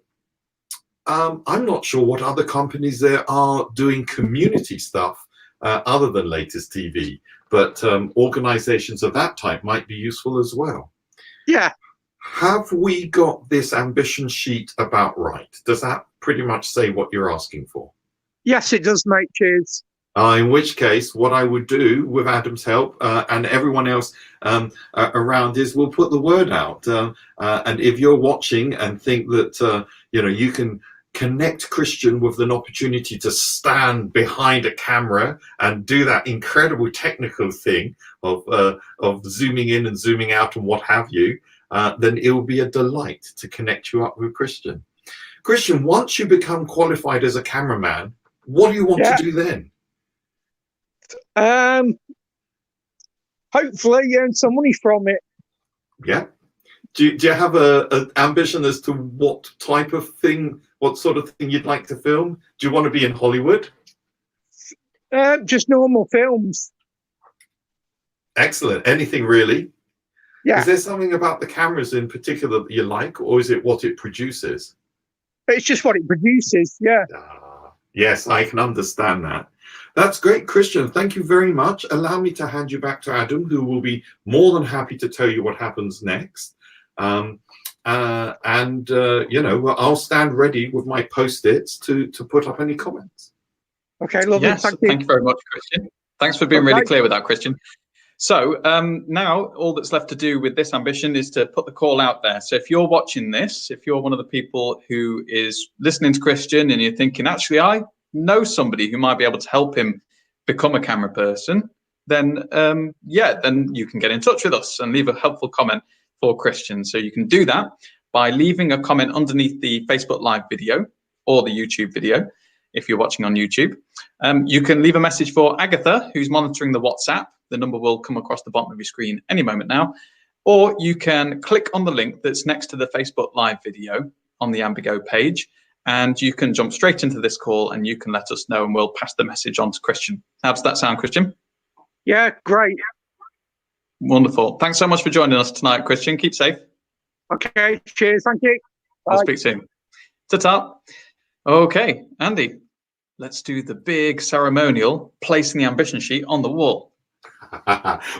I'm not sure what other companies there are doing community stuff other than Latest TV, but organizations of that type might be useful as well. Yeah. Have we got this ambition sheet about right? Does that pretty much say what you're asking for? Yes, it does, mate. Cheers. In which case, what I would do with Adam's help and everyone else around is we'll put the word out. And if you're watching and think that you know, you can connect Christian with an opportunity to stand behind a camera and do that incredible technical thing of zooming in and zooming out and what have you, then it will be a delight to connect you up with Christian. Christian, once you become qualified as a cameraman, what do you want to do then? Hopefully earn some money from it. Yeah. Do you have an ambition as to what type of thing, what sort of thing you'd like to film? Do you want to be in Hollywood? Just normal films. Excellent. Anything really? Yeah. Is there something about the cameras in particular that you like, or is it what it produces? It's just what it produces, yeah. Yes, I can understand that. That's great, Christian. Thank you very much. Allow me to hand you back to Adam, who will be more than happy to tell you what happens next. You know, I'll stand ready with my post-its to put up any comments. Okay, lovely. Yes, thank you very much, Christian. Thanks for being really clear with that, Christian. So now all that's left to do with this ambition is to put the call out there. So if you're watching this, if you're one of the people who is listening to Christian and you're thinking, actually, I know somebody who might be able to help him become a camera person, then then you can get in touch with us and leave a helpful comment for Christian. So you can do that by leaving a comment underneath the Facebook Live video or the YouTube video if you're watching on YouTube. You can leave a message for Agatha, who's monitoring the WhatsApp. The number will come across the bottom of your screen any moment now. Or you can click on the link that's next to the Facebook Live video on the Ambigo page, and you can jump straight into this call and you can let us know and we'll pass the message on to Christian. How does that sound, Christian? Yeah, great. Wonderful. Thanks so much for joining us tonight, Christian. Keep safe. Okay, cheers. Thank you. I'll speak soon. Ta-ta. Okay, Andy, let's do the big ceremonial placing the ambition sheet on the wall.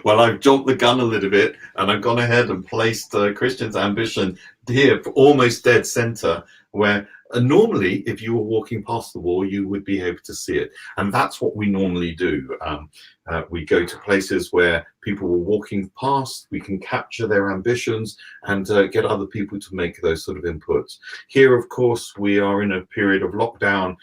Well, I've jumped the gun a little bit and I've gone ahead and placed Christian's ambition here almost dead center, where normally if you were walking past the wall you would be able to see it, and that's what we normally do. We go to places where people were walking past, we can capture their ambitions and get other people to make those sort of inputs. Here, of course, we are in a period of lockdown.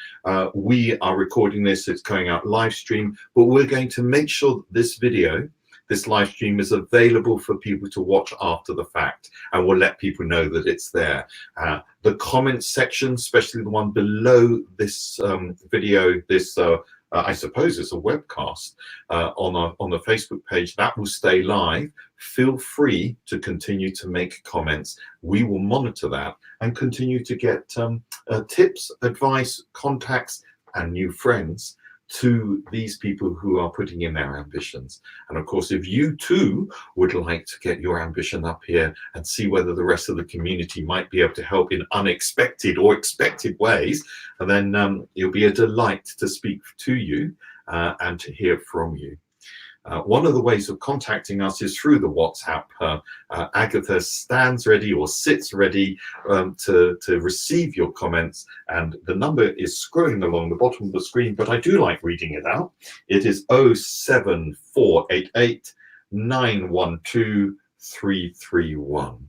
We are recording this, it's going out live stream, but we're going to make sure that this video this live stream is available for people to watch after the fact, and we'll let people know that it's there. The comments section, especially the one below this video, this I suppose it's a webcast on the Facebook page, that will stay live. Feel free to continue to make comments. We will monitor that and continue to get tips, advice, contacts, and new friends to these people who are putting in their ambitions. And of course, if you too would like to get your ambition up here and see whether the rest of the community might be able to help in unexpected or expected ways, and then it'll be a delight to speak to you and to hear from you. One of the ways of contacting us is through the WhatsApp. Agatha stands ready or sits ready to receive your comments, and the number is scrolling along the bottom of the screen, but I do like reading it out. It is 07488 912 331.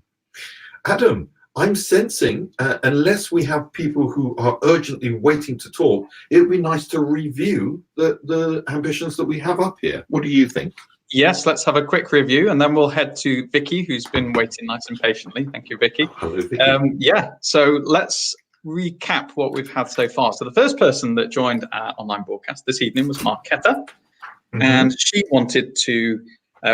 Adam, I'm sensing, unless we have people who are urgently waiting to talk, it would be nice to review the ambitions that we have up here. What do you think? Yes, let's have a quick review, and then we'll head to Vicky, who's been waiting nice and patiently. Thank you, Vicky. Hello, Vicky. Yeah, so let's recap what we've had so far. So the first person that joined our online broadcast this evening was Marketa, and she wanted to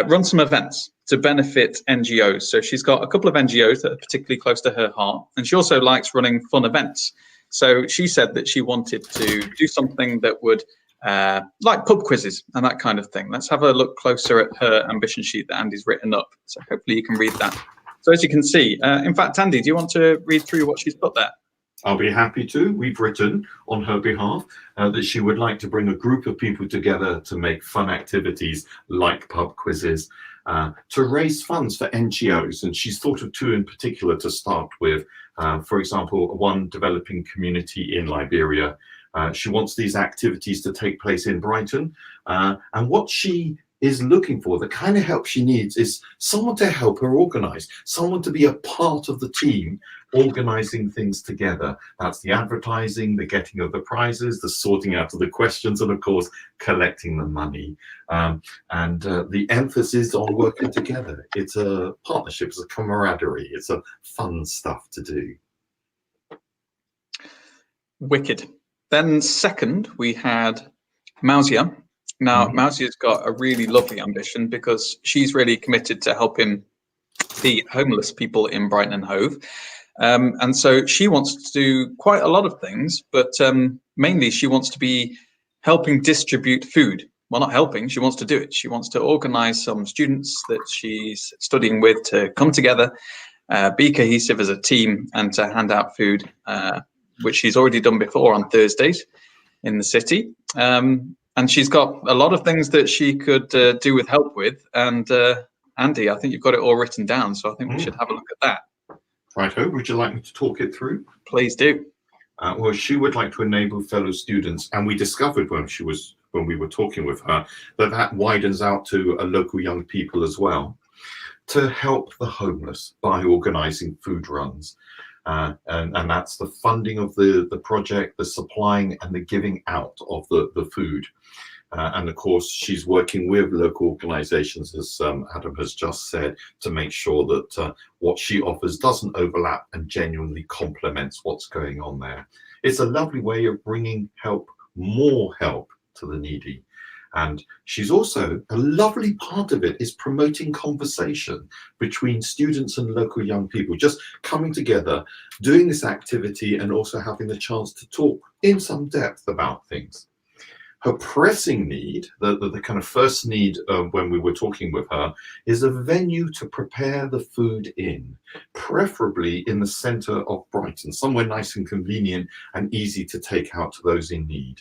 run some events to benefit NGOs. So she's got a couple of NGOs that are particularly close to her heart, and she also likes running fun events. So she said that she wanted to do something that would like pub quizzes and that kind of thing. Let's have a look closer at her ambition sheet that Andy's written up. So hopefully you can read that. So as you can see, in fact, Andy, do you want to read through what she's put there? I'll be happy to. We've written on her behalf that she would like to bring a group of people together to make fun activities like pub quizzes, to raise funds for NGOs. And she's thought of two in particular to start with. For example, one developing community in Liberia. She wants these activities to take place in Brighton. And what she is looking for, the kind of help she needs, is someone to help her organize, someone to be a part of the team organizing things together. That's the advertising, the getting of the prizes, the sorting out of the questions, and of course collecting the money. The emphasis on working together. It's a partnership, it's a camaraderie, it's a fun stuff to do. Wicked. Then second, we had Mauzia. Now, Mauzia's got a really lovely ambition because she's really committed to helping the homeless people in Brighton and Hove. And so she wants to do quite a lot of things, but mainly she wants to be helping distribute food. Well, not helping, she wants to do it. She wants to organize some students that she's studying with to come together, be cohesive as a team, and to hand out food, which she's already done before on Thursdays in the city. And she's got a lot of things that she could do with help with. And Andy, I think you've got it all written down, so I think we should have a look at that. Righto, would you like me to talk it through? Please do. Well, she would like to enable fellow students, and we discovered when we were talking with her that widens out to local young people as well, to help the homeless by organizing food runs. And that's the funding of the project, the supplying and the giving out of the food. And of course, she's working with local organizations, as Adam has just said, to make sure that what she offers doesn't overlap and genuinely complements what's going on there. It's a lovely way of bringing more help to the needy. And she's also, a lovely part of it is promoting conversation between students and local young people, just coming together, doing this activity, and also having the chance to talk in some depth about things. Her pressing need, the kind of first need when we were talking with her, is a venue to prepare the food in, preferably in the centre of Brighton, somewhere nice and convenient and easy to take out to those in need.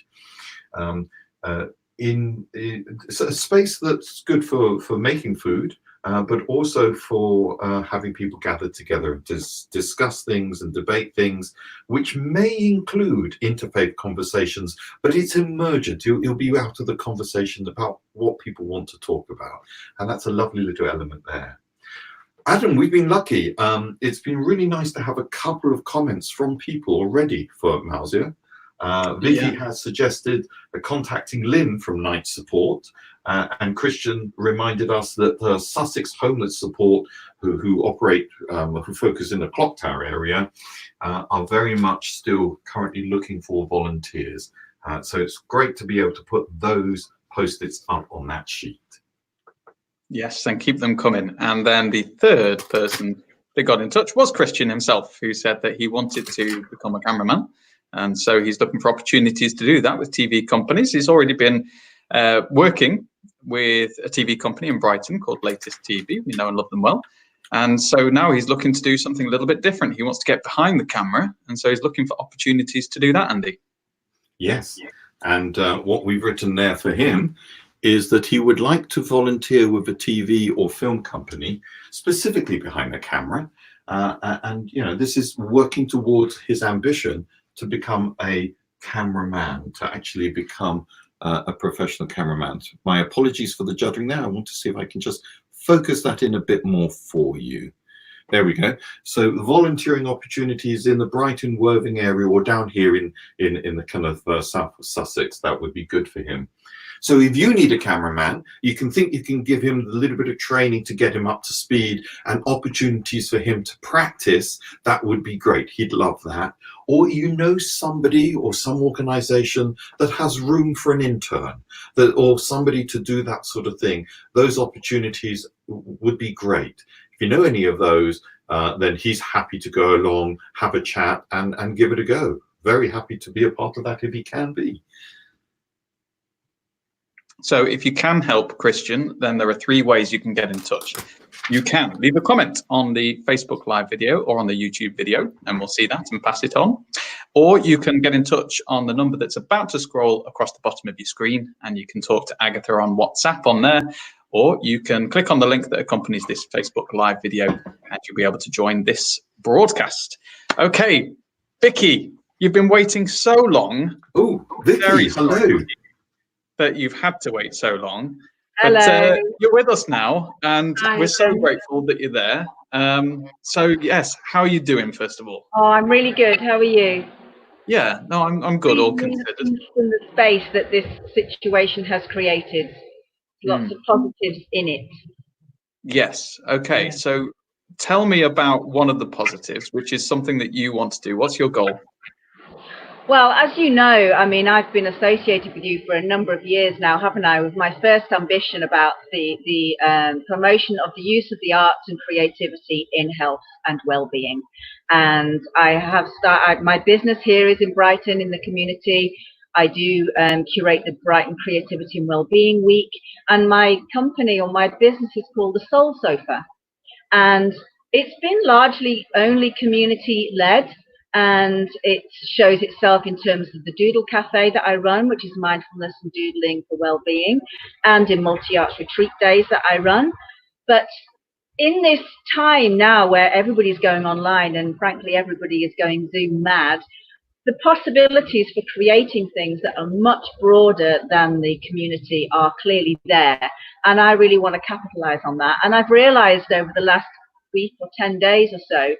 It's a space that's good for making food, but also for having people gather together to discuss things and debate things, which may include interfaith conversations, but it's emergent. You'll be out of the conversation about what people want to talk about. And that's a lovely little element there. Adam, we've been lucky. It's been really nice to have a couple of comments from people already for Mauzia. Vicky has suggested contacting Lynn from Night Support, And Christian reminded us that the Sussex Homeless Support, who operate, who focus in the Clock Tower area, are very much still currently looking for volunteers. So it's great to be able to put those post-its up on that sheet. Yes, and keep them coming. And then the third person that got in touch was Christian himself, who said that he wanted to become a cameraman. And so he's looking for opportunities to do that with TV companies. He's already been working with a TV company in Brighton called Latest TV. We know and love them well. And so now he's looking to do something a little bit different. He wants to get behind the camera. And so he's looking for opportunities to do that, Andy. Yes. And what we've written there for him is that he would like to volunteer with a TV or film company, specifically behind the camera. And, you know, this is working towards his ambition to become a cameraman, to actually become a professional cameraman. My apologies for the juddering there. I want to see if I can just focus that in a bit more for you. There we go. So volunteering opportunities in the Brighton Worthing area or down here in the kind of south of Sussex, that would be good for him. So if you need a cameraman, you can think you can give him a little bit of training to get him up to speed and opportunities for him to practice. That would be great. He'd love that. Or you know somebody or some organization that has room for an intern, or somebody to do that sort of thing. Those opportunities would be great. If you know any of those, then he's happy to go along, have a chat and give it a go. Very happy to be a part of that if he can be. So if you can help Christian, then there are 3 ways you can get in touch. You can leave a comment on the Facebook Live video or on the YouTube video, and we'll see that and pass it on. Or you can get in touch on the number that's about to scroll across the bottom of your screen, and you can talk to Agatha on WhatsApp on there. Or you can click on the link that accompanies this Facebook Live video, and you'll be able to join this broadcast. Okay, Vicky, you've been waiting so long. Oh, Vicky, hello. That you've had to wait so long. Hello. But you're with us now, and we're so grateful that you're there. So yes, how are you doing, first of all? Oh, I'm really good. How are you? Yeah, no, I'm good, all considered. In the space that this situation has created, lots of positives in it. Yes. Okay. Yeah. So tell me about one of the positives, which is something that you want to do. What's your goal? Well, as you know, I mean, I've been associated with you for a number of years now, haven't I, with my first ambition about the promotion of the use of the arts and creativity in health and well-being. And I have started, my business here is in Brighton in the community. I do curate the Brighton Creativity and Wellbeing Week, and my company or my business is called the Soul Sofa. And it's been largely only community-led, and it shows itself in terms of the Doodle Cafe that I run, which is mindfulness and doodling for well-being, and in multi-arts retreat days that I run. But in this time now where everybody's going online and frankly everybody is going Zoom mad, the possibilities for creating things that are much broader than the community are clearly there, and I really want to capitalize on that. And I've realized over the last week or 10 days or so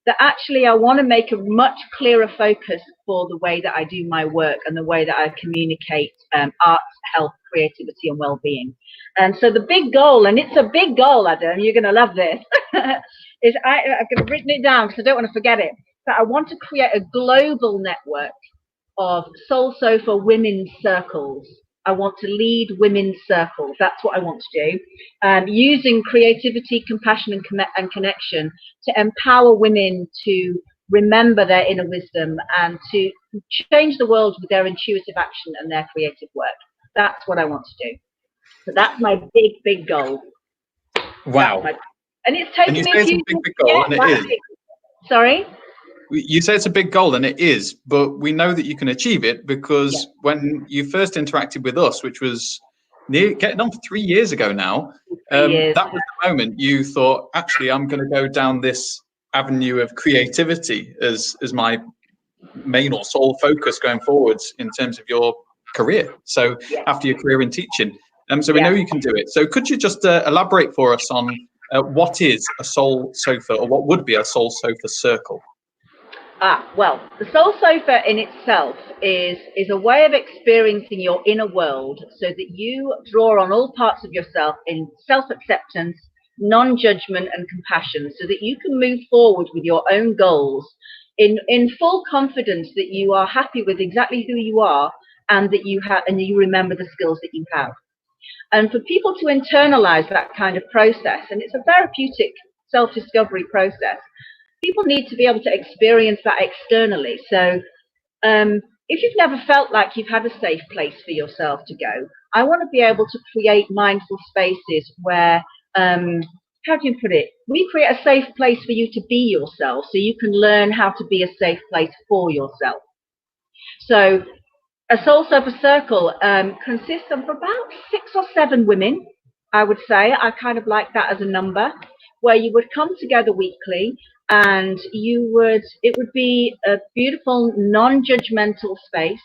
that actually I want to make a much clearer focus for the way that I do my work and the way that I communicate arts, health, creativity and well-being. And so the big goal, and it's a big goal, Adam, you're going to love this, is I've written it down because I don't want to forget it, that I want to create a global network of Soul Sofa women's circles. I want to lead women's circles. That's what I want to do. Using creativity, compassion, and connection to empower women to remember their inner wisdom and to change the world with their intuitive action and their creative work. That's what I want to do. So that's my big, big goal. Wow. And it's taken me a few big goal, and it is. Sorry? You say it's a big goal, and it is, but we know that you can achieve it because when you first interacted with us, which was getting on for 3 years ago now, that was the moment you thought, actually, I'm going to go down this avenue of creativity as my main or sole focus going forwards in terms of your career. So after your career in teaching, so we know you can do it. So could you just elaborate for us on what is a Soul Sofa, or what would be a Soul Sofa circle? Well, the soul sofa in itself is a way of experiencing your inner world so that you draw on all parts of yourself in self-acceptance, non-judgment and compassion, so that you can move forward with your own goals in full confidence that you are happy with exactly who you are, and that you remember the skills that you have. And for people to internalize that kind of process, and it's a therapeutic self-discovery process, people need to be able to experience that externally. So if you've never felt like you've had a safe place for yourself to go, I want to be able to create mindful spaces where, how do you put it? We create a safe place for you to be yourself, so you can learn how to be a safe place for yourself. So a Soul Sofa Circle consists of about 6 or 7 women, I would say. I kind of like that as a number, where you would come together weekly, and it would be a beautiful non-judgmental space,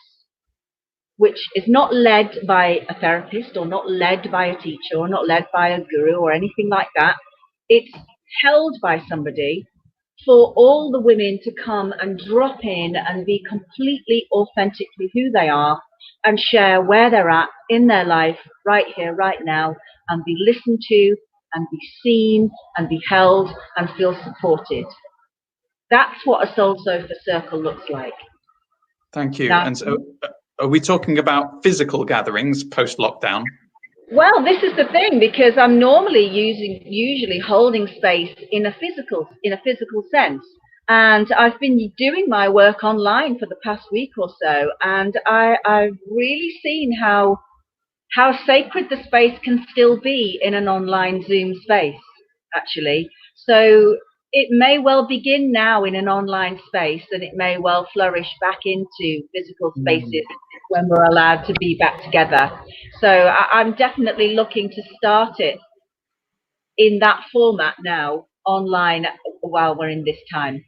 which is not led by a therapist, or not led by a teacher, or not led by a guru or anything like that. It's held by somebody for all the women to come and drop in and be completely authentically who they are, and share where they're at in their life right here, right now, and be listened to and be seen and be held and feel supported. That's what a Soul Sofa Circle looks like. Thank you. Now, And so are we talking about physical gatherings post-lockdown? well, this is the thing, because I'm normally usually holding space in a physical sense, and I've been doing my work online for the past week or so, and I've really seen how sacred the space can still be in an online Zoom space, actually. So it may well begin now in an online space, and it may well flourish back into physical spaces when we're allowed to be back together. So I'm definitely looking to start it in that format now, online, while we're in this time.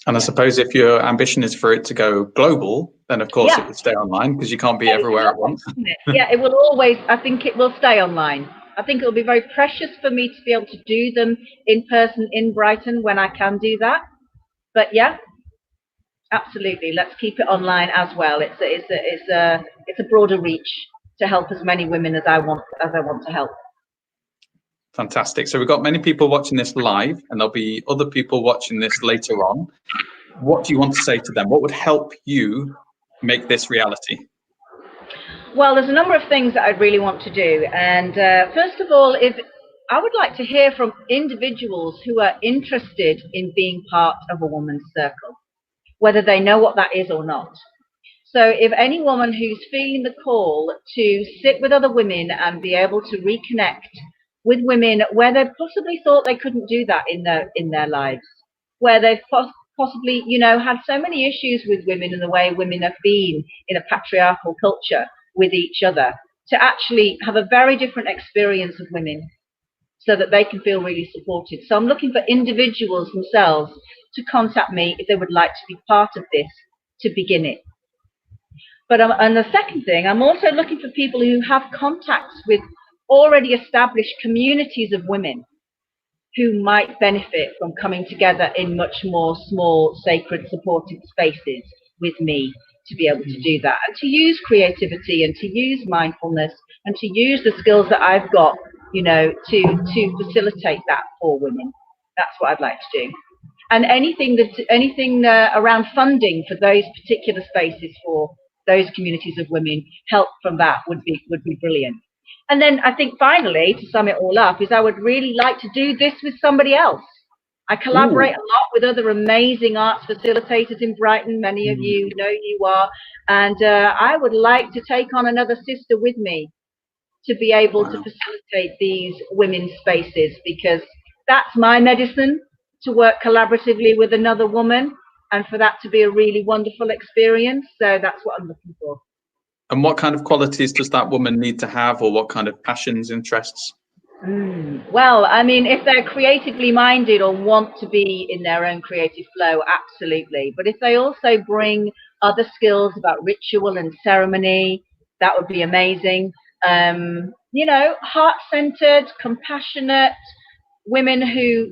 And I suppose if your ambition is for it to go global, then of course it would stay online, because you can't be everywhere at once. Yeah, it will always, I think it will stay online. I think it will be very precious for me to be able to do them in person in Brighton when I can do that. But yeah, absolutely, let's keep it online as well. It's a broader reach to help as many women as I want to help. Fantastic. So we've got many people watching this live, and there'll be other people watching this later on. What do you want to say to them? What would help you make this reality? Well, there's a number of things that I'd really want to do. And first of all, I would like to hear from individuals who are interested in being part of a woman's circle, whether they know what that is or not. So if any woman who's feeling the call to sit with other women and be able to reconnect with women where they possibly thought they couldn't do that in their lives, where they've possibly, had so many issues with women and the way women have been in a patriarchal culture with each other, to actually have a very different experience of women so that they can feel really supported. So I'm looking for individuals themselves to contact me if they would like to be part of this to begin it. But and the second thing, I'm also looking for people who have contacts with already established communities of women who might benefit from coming together in much more small, sacred, supported spaces with me to be able to do that, and to use creativity and to use mindfulness and to use the skills that I've got, to facilitate that for women. That's what I'd like to do. And anything around funding for those particular spaces for those communities of women, help from that would be brilliant. And then I think finally, to sum it all up, is I would really like to do this with somebody else. I collaborate a lot with other amazing arts facilitators in Brighton. Many of you know you are. And I would like to take on another sister with me to be able to facilitate these women's spaces, because that's my medicine, to work collaboratively with another woman, and for that to be a really wonderful experience. So that's what I'm looking for. And what kind of qualities does that woman need to have, or what kind of passions, interests? Well, I mean, if they're creatively minded or want to be in their own creative flow, absolutely. But if they also bring other skills about ritual and ceremony, that would be amazing. Heart-centered, compassionate women who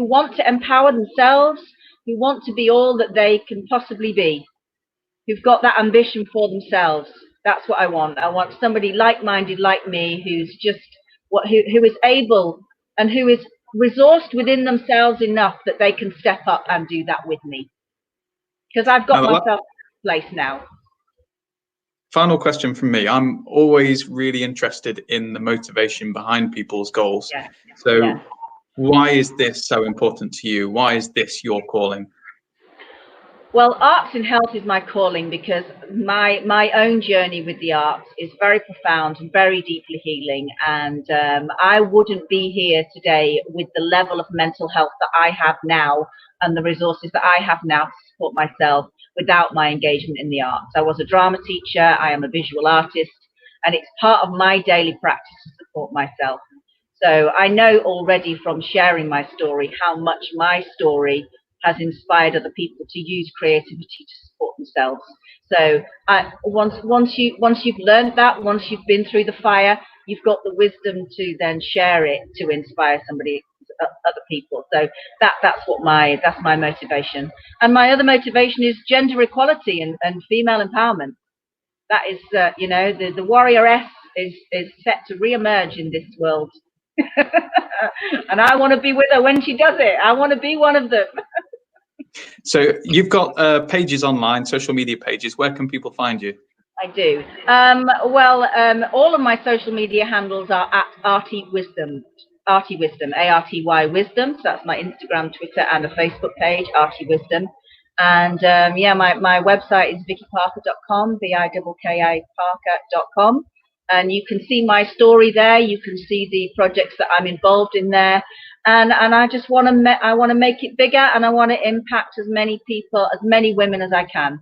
want to empower themselves who want to be all that they can possibly be, who've got that ambition for themselves. That's what I want. I want somebody like-minded like me, who's just who is able and who is resourced within themselves enough that they can step up and do that with me. Because I've got myself in place now. Final question from me. I'm always really interested in the motivation behind people's goals. Yeah. So Yeah. why is this so important to you? Why is this your calling? Well, arts in health is my calling because my own journey with the arts is very profound and very deeply healing. And I wouldn't be here today with the level of mental health that I have now and the resources that I have now to support myself without my engagement in the arts. I was a drama teacher, I am a visual artist, and it's part of my daily practice to support myself. So I know already from sharing my story how much my story has inspired other people to use creativity to support themselves. So once you've learned that, once you've been through the fire, you've got the wisdom to then share it to inspire other people. So that's my motivation. And my other motivation is gender equality and female empowerment. That is, the warrioress is set to re-emerge in this world. And I want to be with her when she does it. I want to be one of them. So you've got pages online, social media pages. Where can people find you? I do. All of my social media handles are at Arty Wisdom, Arty Wisdom, ARTY Wisdom. So that's my Instagram, Twitter, and a Facebook page, Arty Wisdom. And my website is vickyparker.com, VIKKI-Parker.com. And you can see my story there. You can see the projects that I'm involved in there. And I just want to make it bigger, and I want to impact as many people, as many women as I can.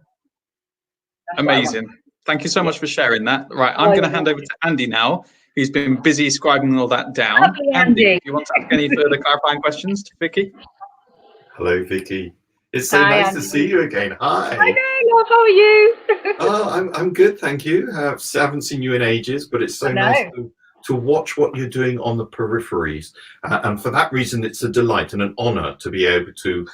That's amazing. Thank you so much for sharing that. Right, I'm going to hand over to Andy now, who's been busy scribing all that down. Lovely, Andy. Do you want to ask any further clarifying questions to Vicky? Hello, Vicky. It's so Hi, nice Andy. to see you again. Hi. I know, love. How are you? I'm good, thank you. I haven't seen you in ages, but it's so nice to watch what you're doing on the peripheries. And for that reason, it's a delight and an honor to be able to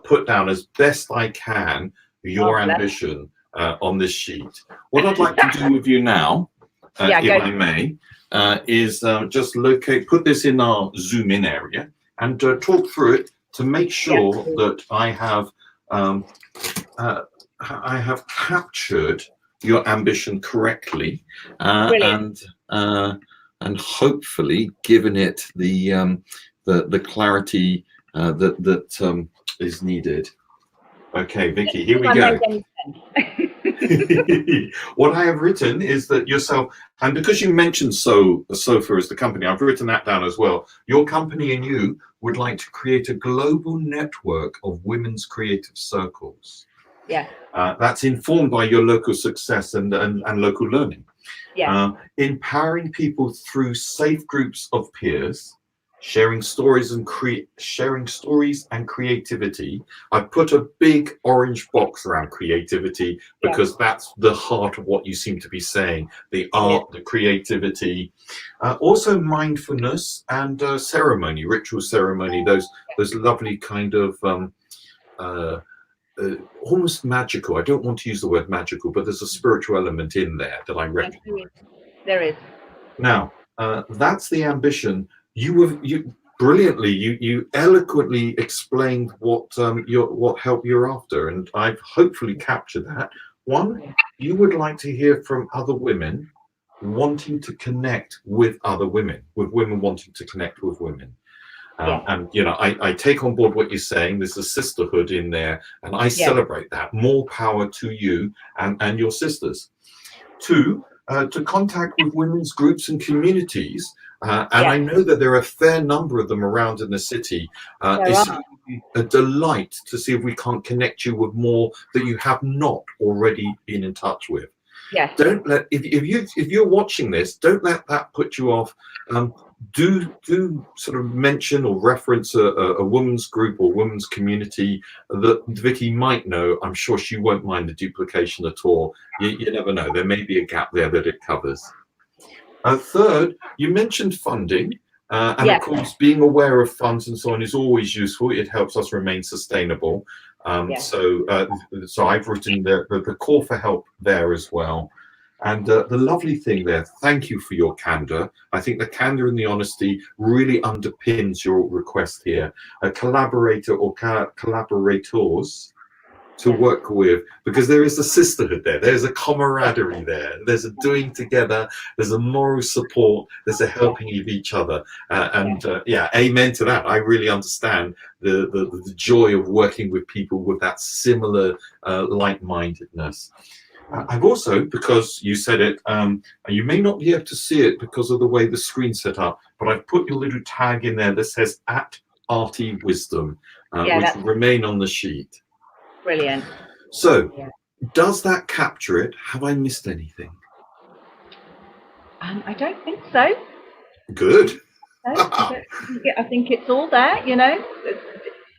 put down as best I can your ambition on this sheet. What I'd like to do with you now, if I may, is just put this in our zoom in area and talk through it to make sure that I have captured your ambition correctly, and hopefully given it the clarity that is needed. Okay, Vicky, here we go. What I have written is that yourself, and because you mentioned SOFA as the company, I've written that down as well. Your company and you would like to create a global network of women's creative circles. Yeah. That's informed by your local success and local learning. Yeah. Empowering people through safe groups of peers, sharing stories and creativity. I put a big orange box around creativity because that's the heart of what you seem to be saying, the art, the creativity. Also mindfulness and ceremony, ritual ceremony, those lovely kind of almost magical. I don't want to use the word magical, but there's a spiritual element in there that I recognize. There is. Now, that's the ambition. You brilliantly, you eloquently explained what help you're after, and I've hopefully captured that. One, you would like to hear from other women wanting to connect with other women, with women wanting to connect with women. And I take on board what you're saying. There's a sisterhood in there, and I celebrate that. More power to you and your sisters. Two, to contact with women's groups and communities. And I know that there are a fair number of them around in the city. It's a delight to see if we can't connect you with more that you have not already been in touch with. Yes. Don't let if you're watching this, don't let that put you off. Do sort of mention or reference a women's group or women's community that Vicky might know. I'm sure she won't mind the duplication at all. You never know. There may be a gap there that it covers. Third, you mentioned funding. And of course, being aware of funds and so on is always useful. It helps us remain sustainable. So I've written the call for help there as well. And the lovely thing there, thank you for your candor. I think the candor and the honesty really underpins your request here. A collaborator or collaborators to work with, because there is a sisterhood there, there's a camaraderie there, there's a doing together, there's a moral support, there's a helping of each other, amen to that. I really understand the joy of working with people with that similar like-mindedness. I've also, because you said it, you may not be able to see it because of the way the screen's set up, but I've put your little tag in there that says @ArtieWisdom, which will remain on the sheet. Brilliant. So, does that capture it? Have I missed anything? I don't think so. Good. I think it's all there, you know.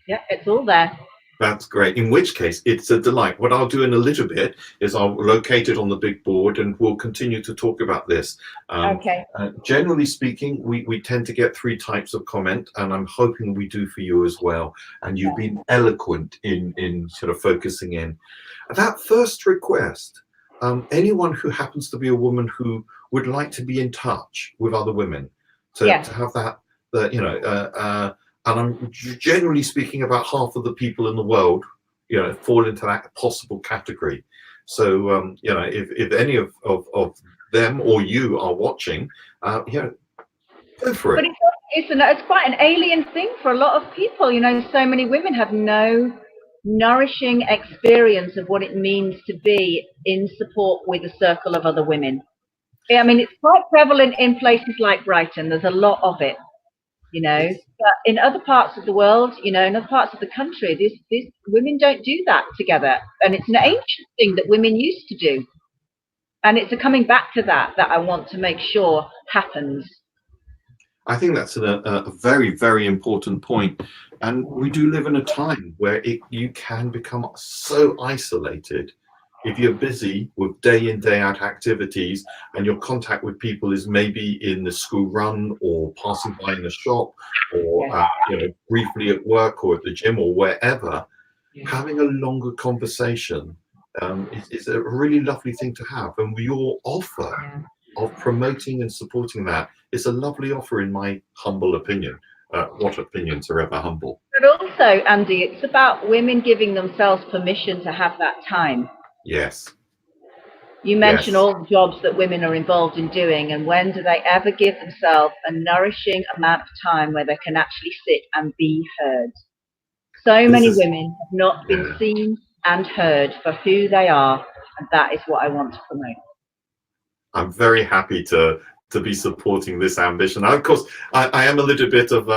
It's all there. That's great. In which case, it's a delight. What I'll do in a little bit is I'll locate it on the big board and we'll continue to talk about this. Generally speaking, we tend to get 3 types of comment, and I'm hoping we do for you as well. And you've been eloquent in sort of focusing in. That first request, anyone who happens to be a woman who would like to be in touch with other women, to have that, and I'm generally speaking about half of the people in the world, fall into that possible category. So, if any of them or you are watching, go for it. But it's quite an alien thing for a lot of people. So many women have no nourishing experience of what it means to be in support with a circle of other women. I mean, it's quite prevalent in places like Brighton. There's a lot of it. But in other parts of the world, in other parts of the country, these women don't do that together. And it's an ancient thing that women used to do. And it's a coming back to that I want to make sure happens. I think that's a very, very important point. And we do live in a time where you can become so isolated. If you're busy with day in, day out activities and your contact with people is maybe in the school run or passing by in a shop or briefly at work or at the gym or wherever, having a longer conversation is a really lovely thing to have. And your offer of promoting and supporting that is a lovely offer, in my humble opinion. What opinions are ever humble. But also, Andy, it's about women giving themselves permission to have that time. Yes. You mentioned all the jobs that women are involved in doing, and when do they ever give themselves a nourishing amount of time where they can actually sit and be heard? So many women have not been seen and heard for who they are, and that is what I want to promote. I'm very happy to be supporting this ambition. Of course, I am a little bit of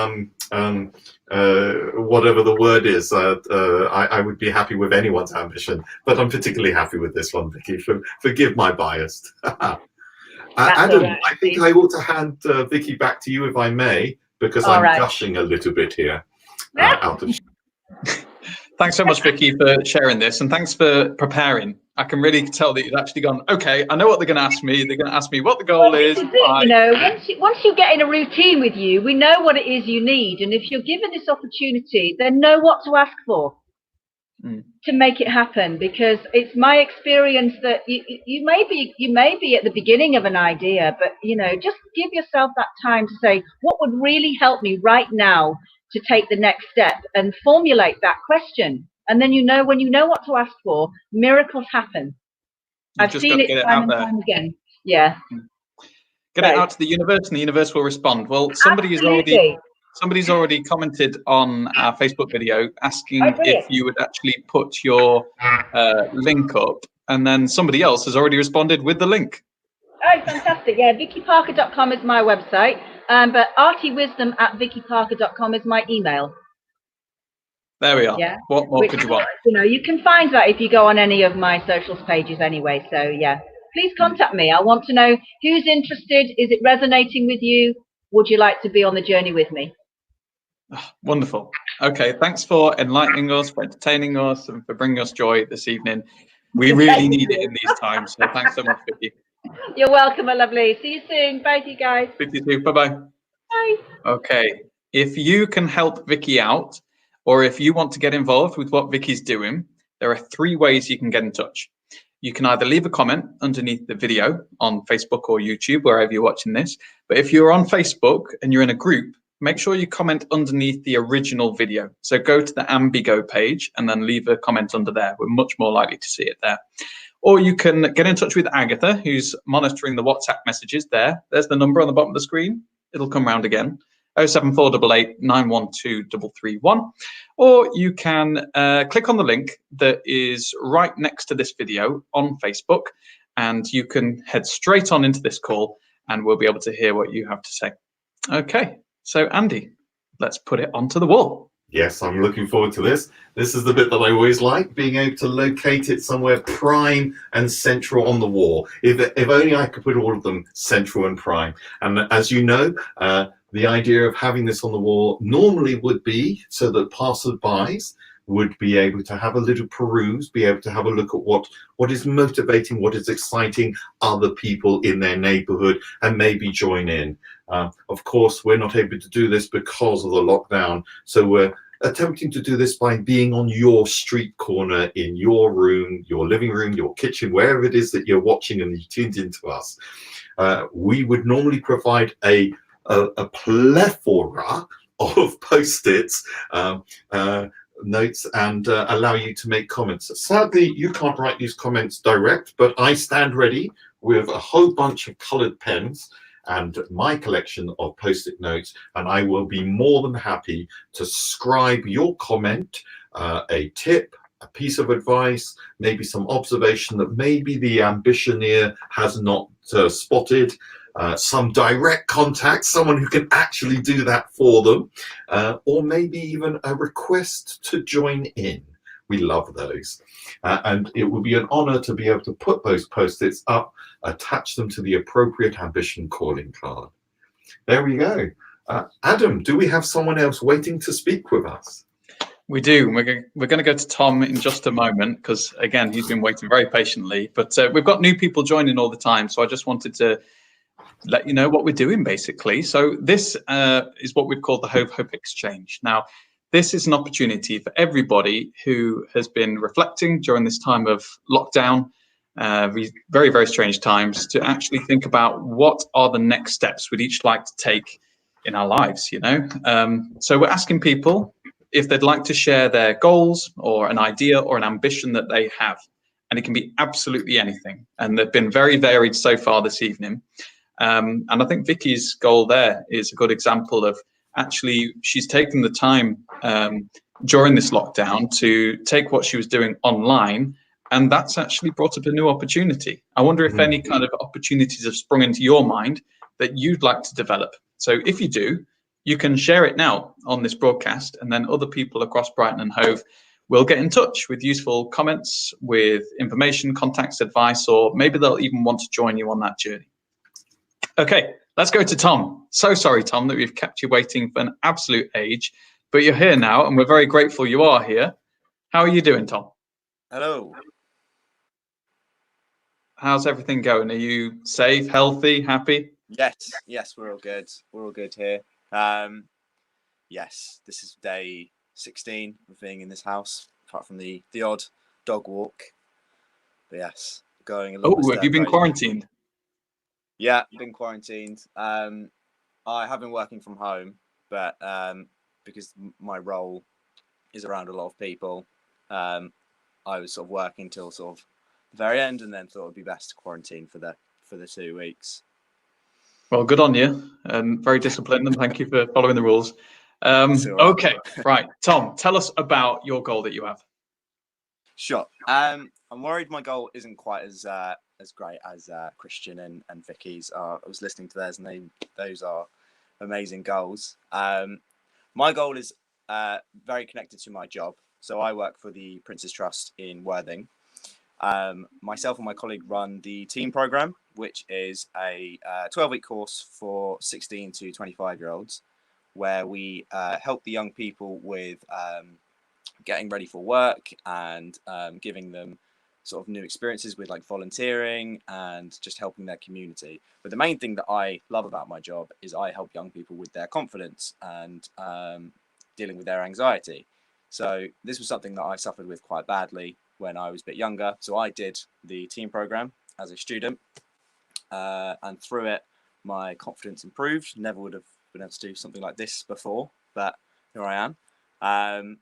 whatever the word is. I would be happy with anyone's ambition, but I'm particularly happy with this one, Vicky. Forgive my bias. Adam, right, I think I ought to hand Vicky back to you, if I may, because I'm gushing a little bit here. Out of. Thanks so much, Vicky, for sharing this, and thanks for preparing. I can really tell that you've actually gone, okay, I know what they're going to ask me. They're going to ask me what the goal is. Once you get in a routine with you, we know what it is you need. And if you're given this opportunity, then know what to ask for to make it happen. Because it's my experience that you may be at the beginning of an idea, but, just give yourself that time to say, what would really help me right now to take the next step, and formulate that question. And then when you know what to ask for, miracles happen. I've seen it time and time again. Yeah. Get it out to the universe, and the universe will respond. Well, somebody's already commented on our Facebook video asking if you would actually put your link up, and then somebody else has already responded with the link. Oh, fantastic. Yeah, vickyparker.com is my website, but artiewisdom@vickyparker.com is my email. There we are. Yeah. What more could you want? You can find that if you go on any of my socials pages anyway. So, yeah, please contact me. I want to know who's interested. Is it resonating with you? Would you like to be on the journey with me? Oh, wonderful. Okay, thanks for enlightening us, for entertaining us, and for bringing us joy this evening. We really need it in these times. So thanks so much, Vicky. You're welcome, my lovely. See you soon. Bye, you guys. Speak to you soon. Bye-bye. Bye. Okay. If you can help Vicky out, or if you want to get involved with what Vicky's doing, there are 3 ways you can get in touch. You can either leave a comment underneath the video on Facebook or YouTube, wherever you're watching this. But if you're on Facebook and you're in a group, make sure you comment underneath the original video. So go to the Ambigo page and then leave a comment under there. We're much more likely to see it there. Or you can get in touch with Agatha, who's monitoring the WhatsApp messages there. There's the number on the bottom of the screen. It'll come round again. 07488 912 331. Or you can click on the link that is right next to this video on Facebook, and you can head straight on into this call and we'll be able to hear what you have to say. Okay, so Andy, let's put it onto the wall. Yes, I'm looking forward to this. This is the bit that I always like, being able to locate it somewhere prime and central on the wall. If only I could put all of them central and prime. And as you know, the idea of having this on the wall normally would be so that passers-bys would be able to have a little peruse, be able to have a look at what is motivating, what is exciting other people in their neighborhood, and maybe join in. Of course, we're not able to do this because of the lockdown, so we're attempting to do this by being on your street corner, in your room, your living room, your kitchen, wherever it is that you're watching and you tuned into us. We would normally provide a plethora of post-its, notes, and allow you to make comments. Sadly, you can't write these comments direct, but I stand ready with a whole bunch of colored pens and my collection of post-it notes, and I will be more than happy to scribe your comment, a tip, a piece of advice, maybe some observation that maybe the ambitioneer has not spotted, some direct contact, someone who can actually do that for them, or maybe even a request to join in. We love those. And it will be an honor to be able to put those post-its up, attach them to the appropriate ambition calling card. There we go. Adam, do we have someone else waiting to speak with us? We do. We're going to go to Tom in just a moment because, again, he's been waiting very patiently. But we've got new people joining all the time, so I just wanted to let you know what we're doing, basically. So this is what we've called the Hove Hope Exchange. Now, this is an opportunity for everybody who has been reflecting during this time of lockdown, very, very strange times, to actually think about what are the next steps we'd each like to take in our lives, you know? So we're asking people if they'd like to share their goals or an idea or an ambition that they have. And it can be absolutely anything. And they've been very varied so far this evening. And I think Vicky's goal there is a good example of actually she's taken the time during this lockdown to take what she was doing online, and that's actually brought up a new opportunity. I wonder if any kind of opportunities have sprung into your mind that you'd like to develop. So if you do, you can share it now on this broadcast, and then other people across Brighton and Hove will get in touch with useful comments, with information, contacts, advice, or maybe they'll even want to join you on that journey. Okay, let's go to Tom. So sorry, Tom, that we've kept you waiting for an absolute age, but you're here now, and we're very grateful you are here. How are you doing, Tom? Hello. How's everything going? Are you safe, healthy, happy? Yes, we're all good. We're all good here. Yes, this is day 16 of being in this house, apart from the odd dog walk. But yes, going a little bit. Have you been quarantined? Yeah, been quarantined. I have been working from home, but because my role is around a lot of people, I was sort of working till sort of the very end, and then thought it'd be best to quarantine for the 2 weeks. Well, good on you, and very disciplined, and thank you for following the rules. Okay, right, Tom, tell us about your goal that you have. Sure. I'm worried my goal isn't quite as great as Christian and Vicky's. I was listening to theirs, and those are amazing goals. My goal is very connected to my job. So I work for the Prince's Trust in Worthing. Myself and my colleague run the team program, which is a 12-week course for 16 to 25-year-olds, where we help the young people with getting ready for work and giving them sort of new experiences with like volunteering and just helping their community. But the main thing that I love about my job is I help young people with their confidence and dealing with their anxiety. So this was something that I suffered with quite badly when I was a bit younger. So I did the team program as a student, and through it, my confidence improved. Never would have been able to do something like this before, but here I am.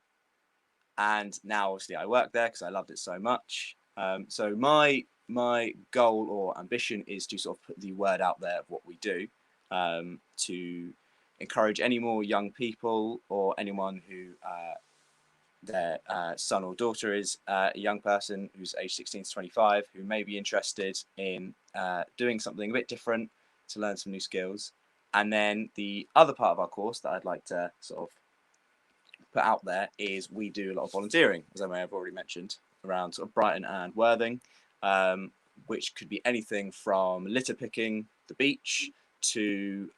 And now obviously I work there because I loved it so much. So my goal or ambition is to sort of put the word out there of what we do, to encourage any more young people or anyone who their son or daughter is a young person who's age 16 to 25 who may be interested in doing something a bit different to learn some new skills. And then the other part of our course that I'd like to sort of put out there is we do a lot of volunteering, as I may have already mentioned, around sort of Brighton and Worthing, which could be anything from litter picking the beach to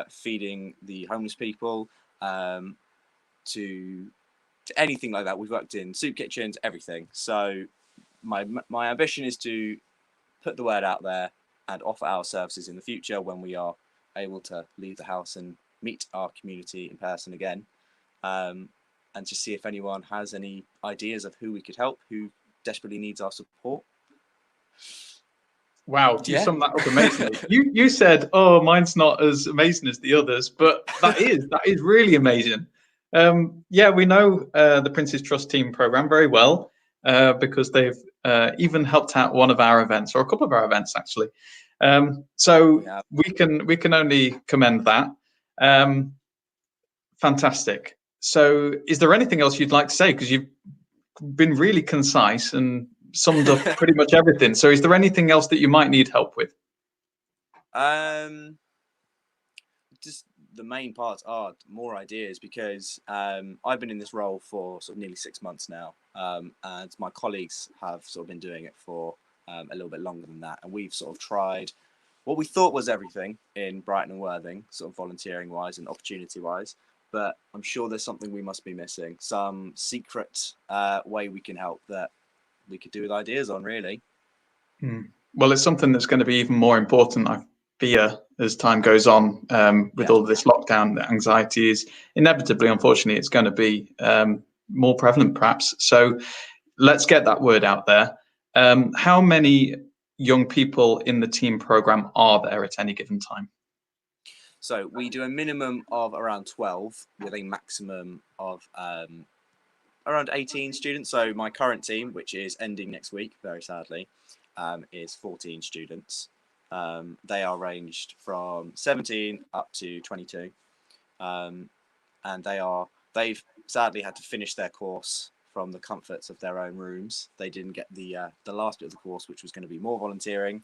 feeding the homeless people, to anything like that. We've worked in soup kitchens, everything. So my ambition is to put the word out there and offer our services in the future when we are able to leave the house and meet our community in person again, and to see if anyone has any ideas of who we could help, who desperately needs our support. Wow, you summed that up amazingly. You said, "Oh, mine's not as amazing as the others," but that is really amazing. Yeah, we know the Prince's Trust Team program very well because they've even helped out one of our events, or a couple of our events actually. So yeah, we can only commend that. Fantastic. So, is there anything else you'd like to say? Because you've been really concise and summed up pretty much everything. So, is there anything else that you might need help with? Just the main parts are more ideas, because I've been in this role for sort of nearly 6 months now, and my colleagues have sort of been doing it for a little bit longer than that, and we've sort of tried what we thought was everything in Brighton and Worthing, sort of volunteering wise and opportunity wise. But I'm sure there's something we must be missing, some secret way we can help that we could do with ideas on, really. Well, it's something that's going to be even more important, I fear, as time goes on, with all this lockdown. The anxiety is inevitably, unfortunately, it's going to be more prevalent, perhaps. So let's get that word out there. How many young people in the team program are there at any given time? So we do a minimum of around 12 with a maximum of around 18 students. So my current team, which is ending next week, very sadly, is 14 students. They are ranged from 17 up to 22. And they've sadly had to finish their course from the comforts of their own rooms. They didn't get the last bit of the course, which was going to be more volunteering.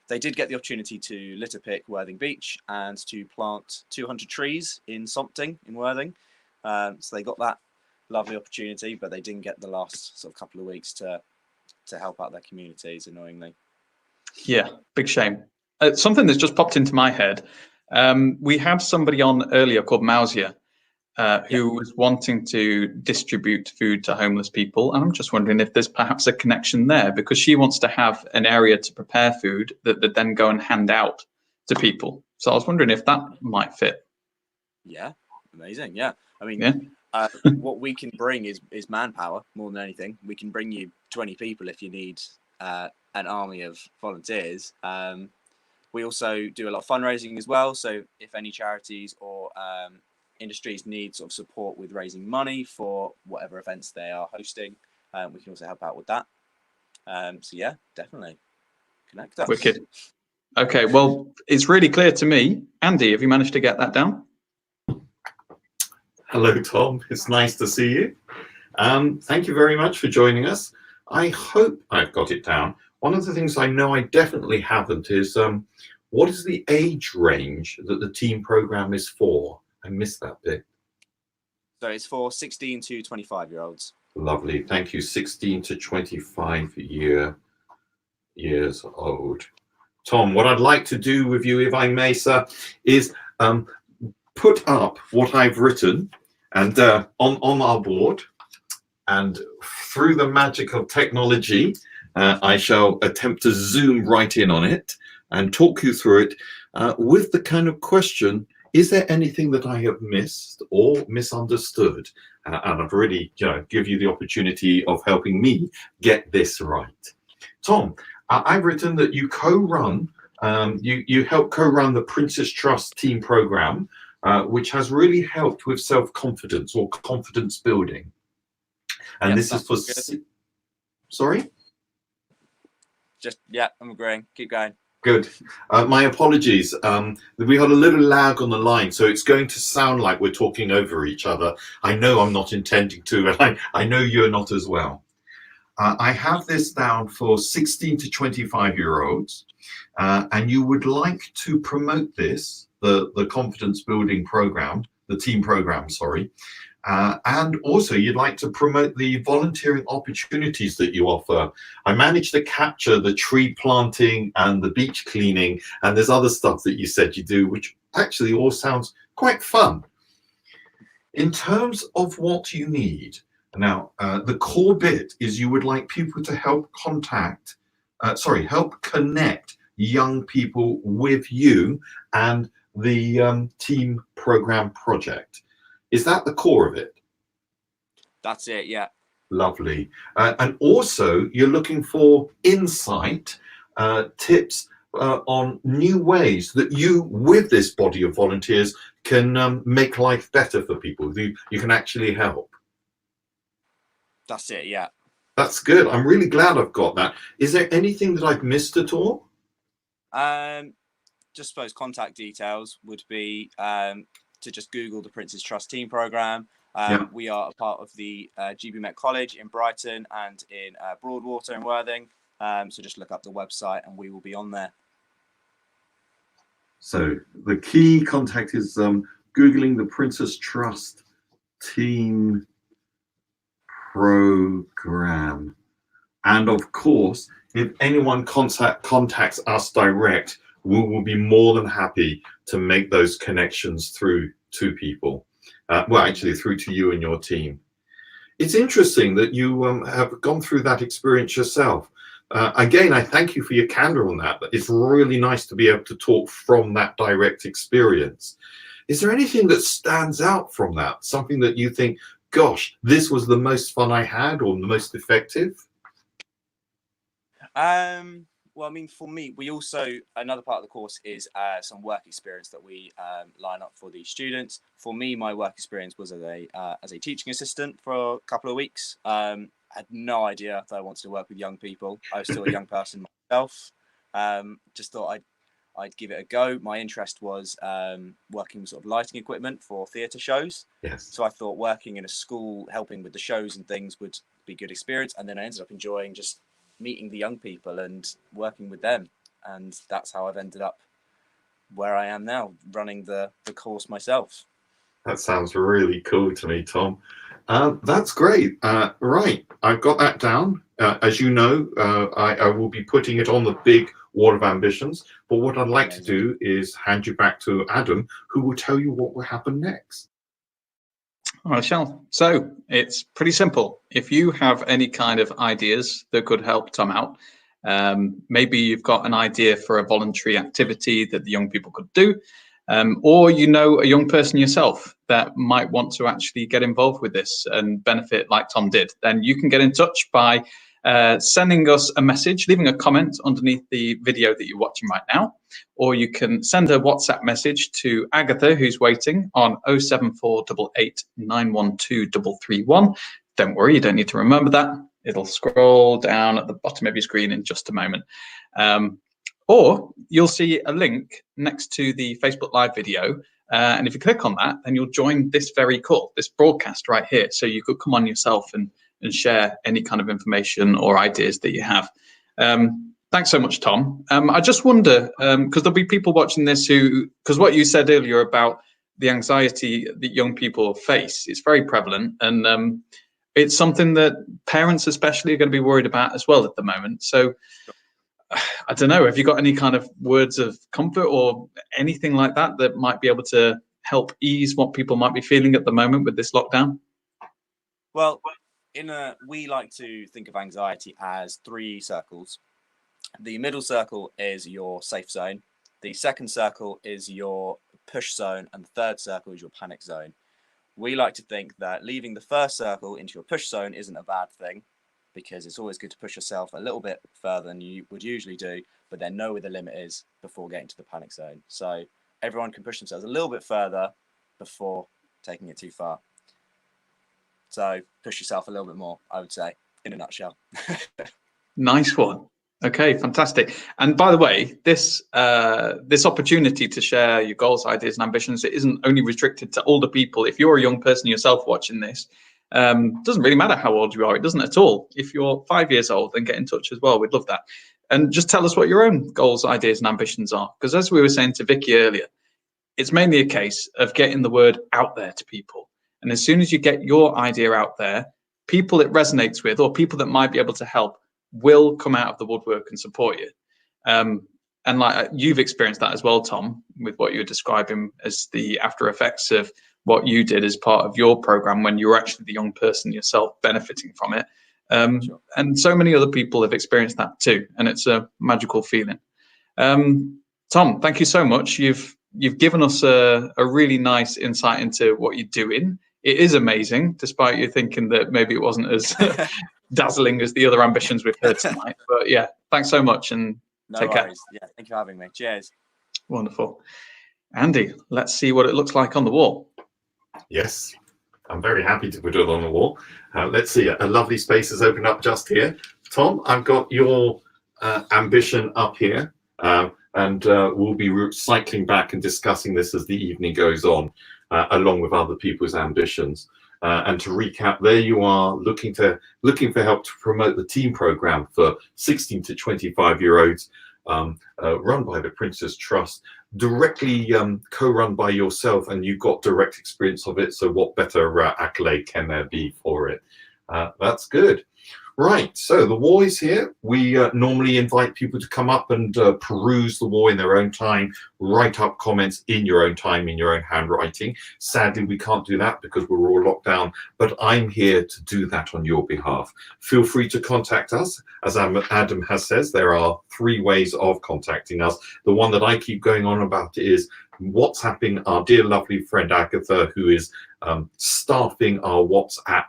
They did get the opportunity to litter pick Worthing Beach and to plant 200 trees in Sompting in Worthing. So they got that lovely opportunity, but they didn't get the last sort of couple of weeks to help out their communities, annoyingly. Yeah, big shame. Something that's just popped into my head. We had somebody on earlier called Mausia, who was wanting to distribute food to homeless people. And I'm just wondering if there's perhaps a connection there, because she wants to have an area to prepare food that then go and hand out to people. So I was wondering if that might fit. Yeah, amazing. Yeah, I mean, what we can bring is manpower more than anything. We can bring you 20 people if you need an army of volunteers. We also do a lot of fundraising as well. So if any charities or industries need sort of support with raising money for whatever events they are hosting, we can also help out with that. So yeah, definitely connect us. Wicked. Okay, well, it's really clear to me. Andy, have you managed to get that down? Hello, Tom. It's nice to see you. Thank you very much for joining us. I hope I've got it down. One of the things I know I definitely haven't is what is the age range that the team program is for? I missed that bit. So it's for 16 to 25-year-olds. Lovely. Thank you. 16 to 25 years old. Tom, what I'd like to do with you, if I may, sir, is put up what I've written and on our board. and through the magic of technology, I shall attempt to zoom right in on it and talk you through it with the kind of question, is there anything that I have missed or misunderstood? And I've really, give you the opportunity of helping me get this right. Tom, I've written that you co-run, you help co-run the Princess Trust team program, which has really helped with self-confidence or confidence building. And Yes, this is for, sorry? I'm agreeing. Keep going. Good. My apologies. We had a little lag on the line, so it's going to sound like we're talking over each other. I know I'm not intending to, and I know you're not as well. I have this down for 16 to 25-year-olds, and you would like to promote this, the confidence building program, the team program, sorry. And also you'd like to promote the volunteering opportunities that you offer. I managed to capture the tree planting and the beach cleaning, and there's other stuff that you said you do, which actually all sounds quite fun. In terms of what you need, now, the core bit is you would like people to help connect young people with you and the team program project. Is that the core of it? That's it, yeah. Lovely. And also, you're looking for insight, tips on new ways that you, with this body of volunteers, can make life better for people. You can actually help. That's it, yeah. That's good. I'm really glad I've got that. Is there anything that I've missed at all? Just suppose contact details would be to just Google the Princess Trust Team Programme. We are a part of the GB Met College in Brighton and in Broadwater in Worthing. So just look up the website and we will be on there. So the key contact is Googling the Princess Trust Team Program. And of course, if anyone contacts us direct, we will be more than happy to make those connections through to people. Well, actually through to you and your team. It's interesting that you have gone through that experience yourself. Again, I thank you for your candor on that. It's really nice to be able to talk from that direct experience. Is there anything that stands out from that? Something that you think, gosh, this was the most fun I had or the most effective? Well, I mean, for me, we also, another part of the course is some work experience that we line up for the students. For me, my work experience was as a teaching assistant for a couple of weeks. I had no idea that I wanted to work with young people. I was still a young person myself. Just thought I'd give it a go. My interest was working with sort of lighting equipment for theatre shows. Yes. So I thought working in a school, helping with the shows and things would be good experience. And then I ended up enjoying just meeting the young people and working with them, and that's how I've ended up where I am now, running the course myself. That sounds really cool to me, Tom. That's great. Right, I've got that down. As you know, I will be putting it on the big wall of ambitions, but what I'd like to do is hand you back to Adam, who will tell you what will happen next. All right, Shell. So it's pretty simple. If you have any kind of ideas that could help Tom out, maybe you've got an idea for a voluntary activity that the young people could do, or you know a young person yourself that might want to actually get involved with this and benefit like Tom did, then you can get in touch by sending us a message, leaving a comment underneath the video that you're watching right now, or you can send a WhatsApp message to Agatha, who's waiting, on 07488 912 331. Don't worry, you don't need to remember that. It'll scroll down at the bottom of your screen in just a moment. Or you'll see a link next to the Facebook Live video. And if you click on that, then you'll join this very call, this broadcast right here. So you could come on yourself and share any kind of information or ideas that you have. Thanks so much, Tom. I just wonder, because there'll be people watching this because what you said earlier about the anxiety that young people face, it's very prevalent. And it's something that parents especially are going to be worried about as well at the moment. So I don't know, have you got any kind of words of comfort or anything like that that might be able to help ease what people might be feeling at the moment with this lockdown? Well, we like to think of anxiety as 3 circles. The middle circle is your safe zone. The second circle is your push zone, and the third circle is your panic zone. We like to think that leaving the first circle into your push zone isn't a bad thing, because it's always good to push yourself a little bit further than you would usually do, but then know where the limit is before getting to the panic zone. So everyone can push themselves a little bit further before taking it too far. So push yourself a little bit more, I would say, in a nutshell. Nice one. Okay, fantastic. And by the way, this opportunity to share your goals, ideas, and ambitions, it isn't only restricted to older people. If you're a young person yourself watching this, doesn't really matter how old you are. It doesn't at all. If you're 5 years old, then get in touch as well. We'd love that. And just tell us what your own goals, ideas, and ambitions are. Because as we were saying to Vicky earlier, it's mainly a case of getting the word out there to people. And as soon as you get your idea out there, people it resonates with, or people that might be able to help, will come out of the woodwork and support you. And like you've experienced that as well, Tom, with what you're describing as the after effects of what you did as part of your program when you were actually the young person yourself benefiting from it. Sure. And so many other people have experienced that too, and it's a magical feeling. Tom, thank you so much. You've given us a really nice insight into what you're doing. It is amazing, despite you thinking that maybe it wasn't as dazzling as the other ambitions we've heard tonight. But yeah, thanks so much, and take care. Yeah, thank you for having me. Cheers. Wonderful. Andy, let's see what it looks like on the wall. Yes, I'm very happy to put it on the wall. Let's see, a lovely space has opened up just here. Tom, I've got your ambition up here, and we'll be cycling back and discussing this as the evening goes on, along with other people's ambitions. And to recap, there you are looking for help to promote the team program for 16 to 25-year-olds, run by the Prince's Trust, directly co-run by yourself, and you've got direct experience of it. So what better accolade can there be for it? That's good. Right, so the wall is here. We normally invite people to come up and peruse the wall in their own time, write up comments in your own time, in your own handwriting. Sadly, we can't do that because we're all locked down, but I'm here to do that on your behalf. Feel free to contact us. As Adam has says, there are 3 ways of contacting us. The one that I keep going on about is WhatsApping our dear lovely friend Agatha, who is staffing our WhatsApp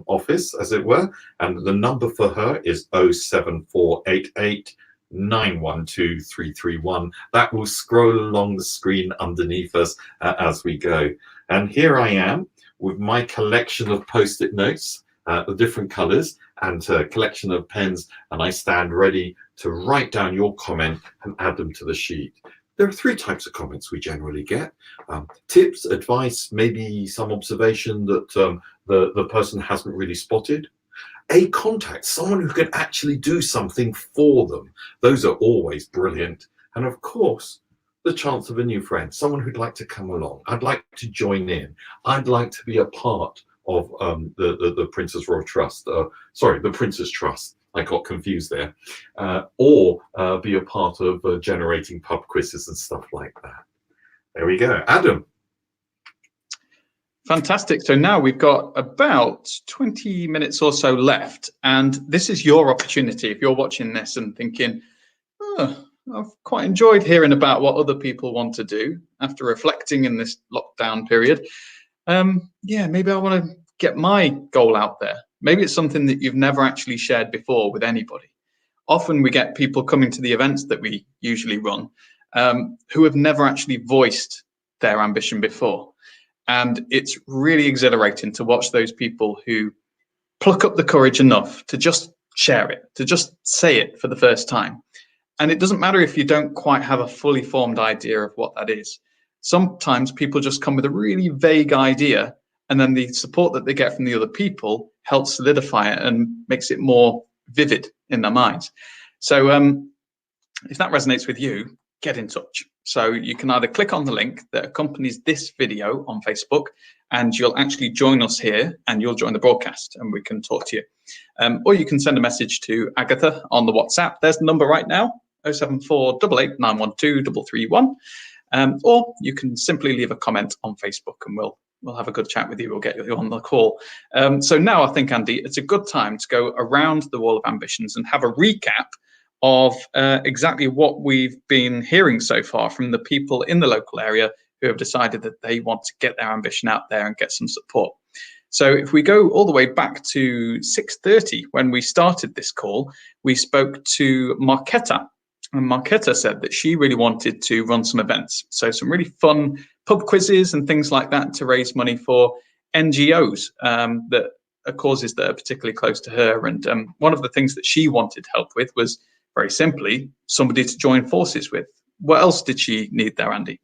office, as it were, and the number for her is 07488 912 331. That will scroll along the screen underneath us as we go. And here I am with my collection of post-it notes of different colors and a collection of pens, and I stand ready to write down your comment and add them to the sheet. There are 3 types of comments we generally get. Tips, advice, maybe some observation that the person hasn't really spotted. A contact, someone who can actually do something for them. Those are always brilliant. And of course, the chance of a new friend, someone who'd like to come along. I'd like to join in. I'd like to be a part of the Prince's Royal Trust. The Prince's Trust. I got confused there. Or be a part of generating pub quizzes and stuff like that. There we go. Adam. Fantastic. So now we've got about 20 minutes or so left, and this is your opportunity. If you're watching this and thinking, oh, I've quite enjoyed hearing about what other people want to do after reflecting in this lockdown period. Yeah, maybe I want to get my goal out there. Maybe it's something that you've never actually shared before with anybody. Often we get people coming to the events that we usually run who have never actually voiced their ambition before. And it's really exhilarating to watch those people who pluck up the courage enough to just share it, to just say it for the first time. And it doesn't matter if you don't quite have a fully formed idea of what that is. Sometimes people just come with a really vague idea, and then the support that they get from the other people helps solidify it and makes it more vivid in their minds. So if that resonates with you, get in touch. So you can either click on the link that accompanies this video on Facebook, and you'll actually join us here and you'll join the broadcast and we can talk to you. Or you can send a message to Agatha on the WhatsApp. There's the number right now, 07488912331. Or you can simply leave a comment on Facebook and we'll we'll have a good chat with you. We'll get you on the call. So now I think, Andy, it's a good time to go around the wall of ambitions and have a recap of exactly what we've been hearing so far from the people in the local area who have decided that they want to get their ambition out there and get some support. So if we go all the way back to 6:30, when we started this call, we spoke to Marketa. And Marketa said that she really wanted to run some events. So some really fun pub quizzes and things like that to raise money for NGOs that are causes that are particularly close to her. And one of the things that she wanted help with was, very simply, somebody to join forces with. What else did she need there, Andy?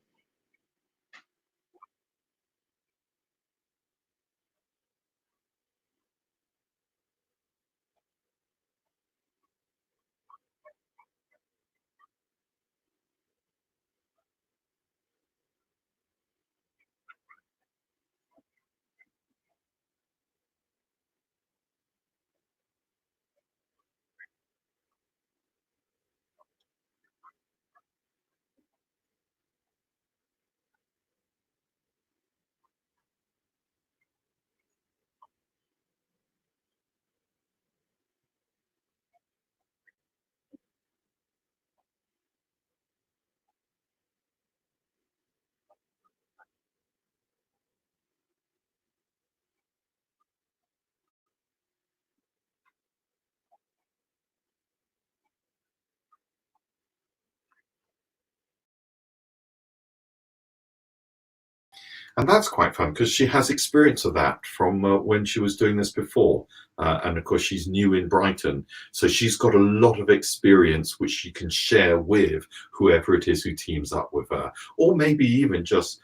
And that's quite fun because she has experience of that from when she was doing this before. And of course, she's new in Brighton. So she's got a lot of experience which she can share with whoever it is who teams up with her, or maybe even just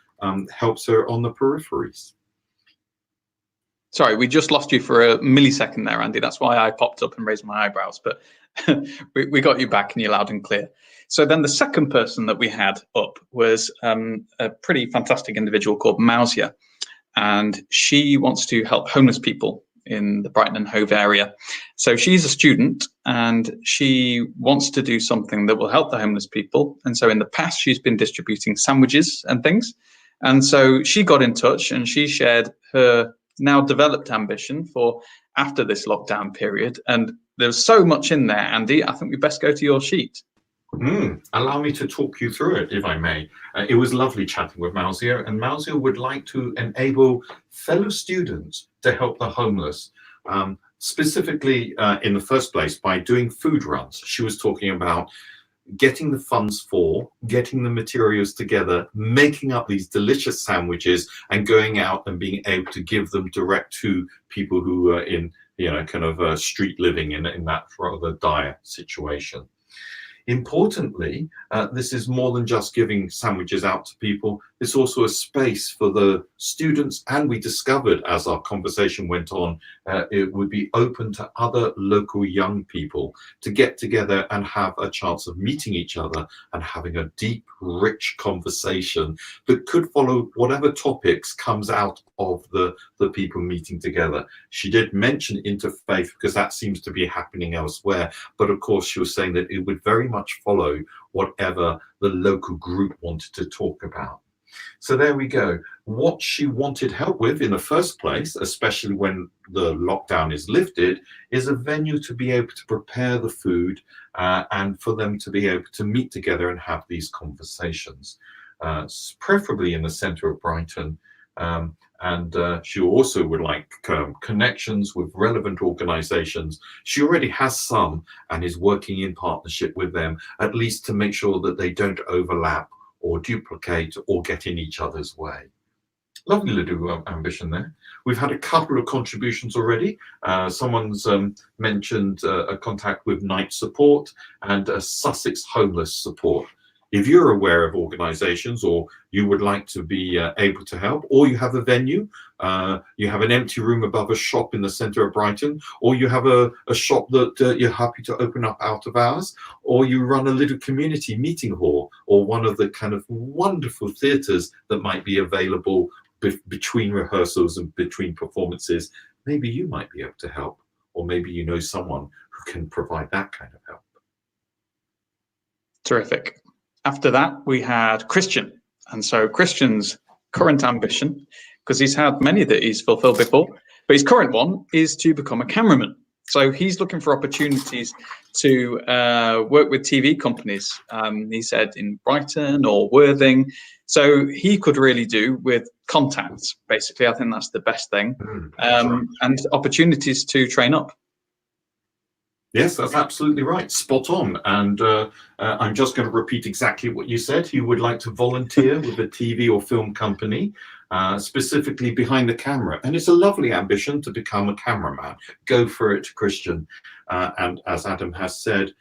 helps her on the peripheries. Sorry, we just lost you for a millisecond there, Andy. That's why I popped up and raised my eyebrows, but we got you back and you're loud and clear. So then the second person that we had up was a pretty fantastic individual called Mausia, and she wants to help homeless people in the Brighton and Hove area. So she's a student and she wants to do something that will help the homeless people. And so in the past, she's been distributing sandwiches and things. And so she got in touch and she shared her now developed ambition for after this lockdown period. And there's so much in there, Andy. I think we best go to your sheet. Allow me to talk you through it, if I may. It was lovely chatting with Mausia, and Mausia would like to enable fellow students to help the homeless, specifically in the first place by doing food runs. She was talking about getting the funds for, getting the materials together, making up these delicious sandwiches and going out and being able to give them direct to people who are in, kind of street living in that rather dire situation. Importantly, this is more than just giving sandwiches out to people. It's also a space for the students, and we discovered as our conversation went on, it would be open to other local young people to get together and have a chance of meeting each other and having a deep, rich conversation that could follow whatever topics comes out of the people meeting together. She did mention interfaith because that seems to be happening elsewhere, but of course she was saying that it would very much follow whatever the local group wanted to talk about. So there we go. What she wanted help with in the first place, especially when the lockdown is lifted, is a venue to be able to prepare the food and for them to be able to meet together and have these conversations, preferably in the centre of Brighton. And she also would like connections with relevant organisations. She already has some and is working in partnership with them, at least to make sure that they don't overlap or duplicate or get in each other's way. Lovely little ambition there. We've had a couple of contributions already. Someone's mentioned a contact with Night Support and Sussex Homeless Support. If you're aware of organisations or you would like to be able to help, or you have a venue, you have an empty room above a shop in the centre of Brighton, or you have a shop that you're happy to open up out of hours, or you run a little community meeting hall, or one of the kind of wonderful theatres that might be available between rehearsals and between performances, maybe you might be able to help, or maybe you know someone who can provide that kind of help. Terrific. After that, we had Christian. And so Christian's current ambition because he's had many that he's fulfilled before. But his current one is to become a cameraman. So he's looking for opportunities to work with TV companies. He said in Brighton or Worthing. So he could really do with contacts, basically. I think that's the best thing. And opportunities to train up. Yes, that's absolutely right. Spot on. And I'm just going to repeat exactly what you said. He would like to volunteer with a TV or film company, specifically behind the camera. And it's a lovely ambition to become a cameraman. Go for it, Christian. And as Adam has said,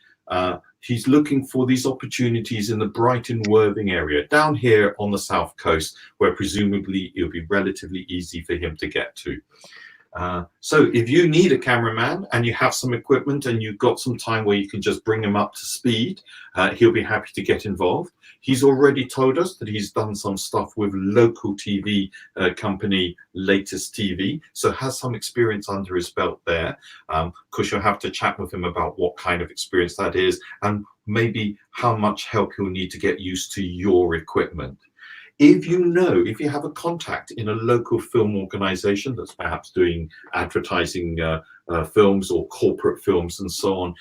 he's looking for these opportunities in the Brighton Worthing area, down here on the south coast, where presumably it'll be relatively easy for him to get to. So if you need a cameraman and you have some equipment and you've got some time where you can just bring him up to speed, he'll be happy to get involved. He's already told us that he's done some stuff with local TV company Latest TV, so has some experience under his belt there. Of course, you'll have to chat with him about what kind of experience that is and maybe how much help he'll need to get used to your equipment. If you have a contact in a local film organization that's perhaps doing advertising films or corporate films and so on,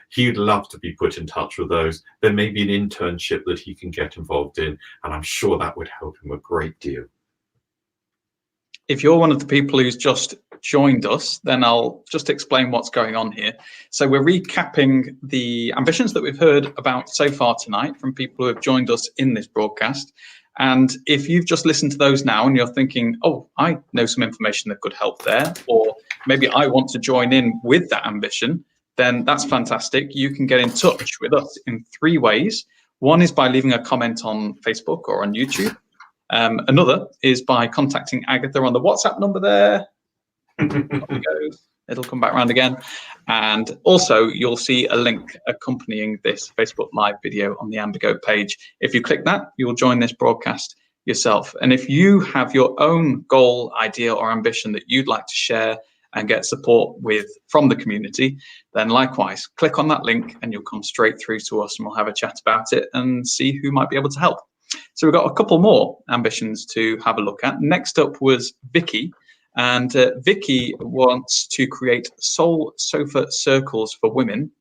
he'd love to be put in touch with those. There may be an internship that he can get involved in, and I'm sure that would help him a great deal. If you're one of the people who's just joined us, then I'll just explain what's going on here. So we're recapping the ambitions that we've heard about so far tonight from people who have joined us in this broadcast. And if you've just listened to those now and you're thinking, oh, I know some information that could help there, or maybe I want to join in with that ambition, then that's fantastic. You can get in touch with us in 3 ways. One is by leaving a comment on Facebook or on YouTube. Another is by contacting Agatha on the WhatsApp number there. It'll come back around again. And also, you'll see a link accompanying this Facebook Live video on the Ambergoat page. If you click that, you'll join this broadcast yourself. And if you have your own goal, idea, or ambition that you'd like to share and get support with from the community, then likewise, click on that link and you'll come straight through to us and we'll have a chat about it and see who might be able to help. So we've got a couple more ambitions to have a look at. Next up was Vicky. And Vicky wants to create soul sofa circles for women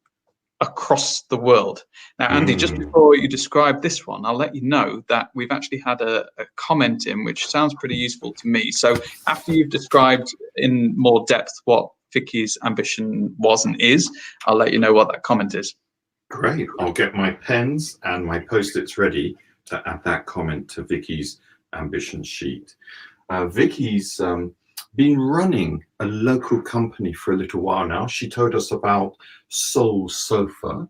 across the world. Now, Andy, just before you describe this one, I'll let you know that we've actually had a comment in which sounds pretty useful to me. So after you've described in more depth what Vicky's ambition was and is, I'll let you know what that comment is. Great. I'll get my pens and my Post-its ready to add that comment to Vicky's ambition sheet. Vicky's been running a local company for a little while now. She told us about Soul Sofa,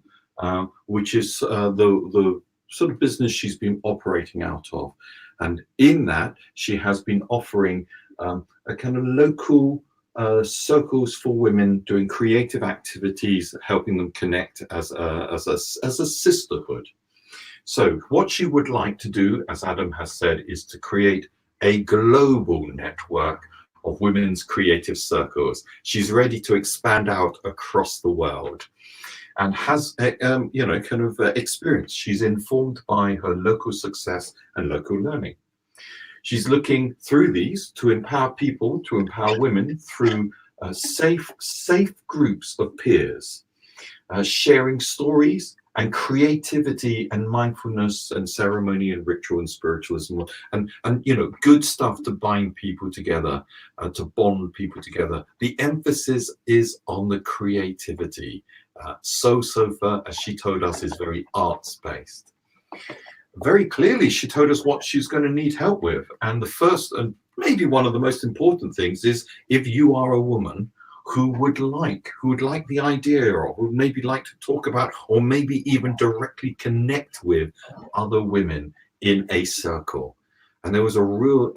which is the sort of business she's been operating out of. And in that, she has been offering a kind of local circles for women doing creative activities, helping them connect as a sisterhood. So what she would like to do, as Adam has said, is to create a global network of women's creative circles. She's ready to expand out across the world and has experience. She's informed by her local success and local learning. She's looking through these to empower people, to empower women through safe groups of peers, sharing stories and creativity and mindfulness and ceremony and ritual and spiritualism and good stuff to bind people together, to bond people together. The emphasis is on the creativity. Sofa, as she told us, is very arts-based. Very clearly, she told us what she's going to need help with. And the first and maybe one of the most important things is if you are a woman who would like the idea or would maybe like to talk about or maybe even directly connect with other women in a circle. And there was a real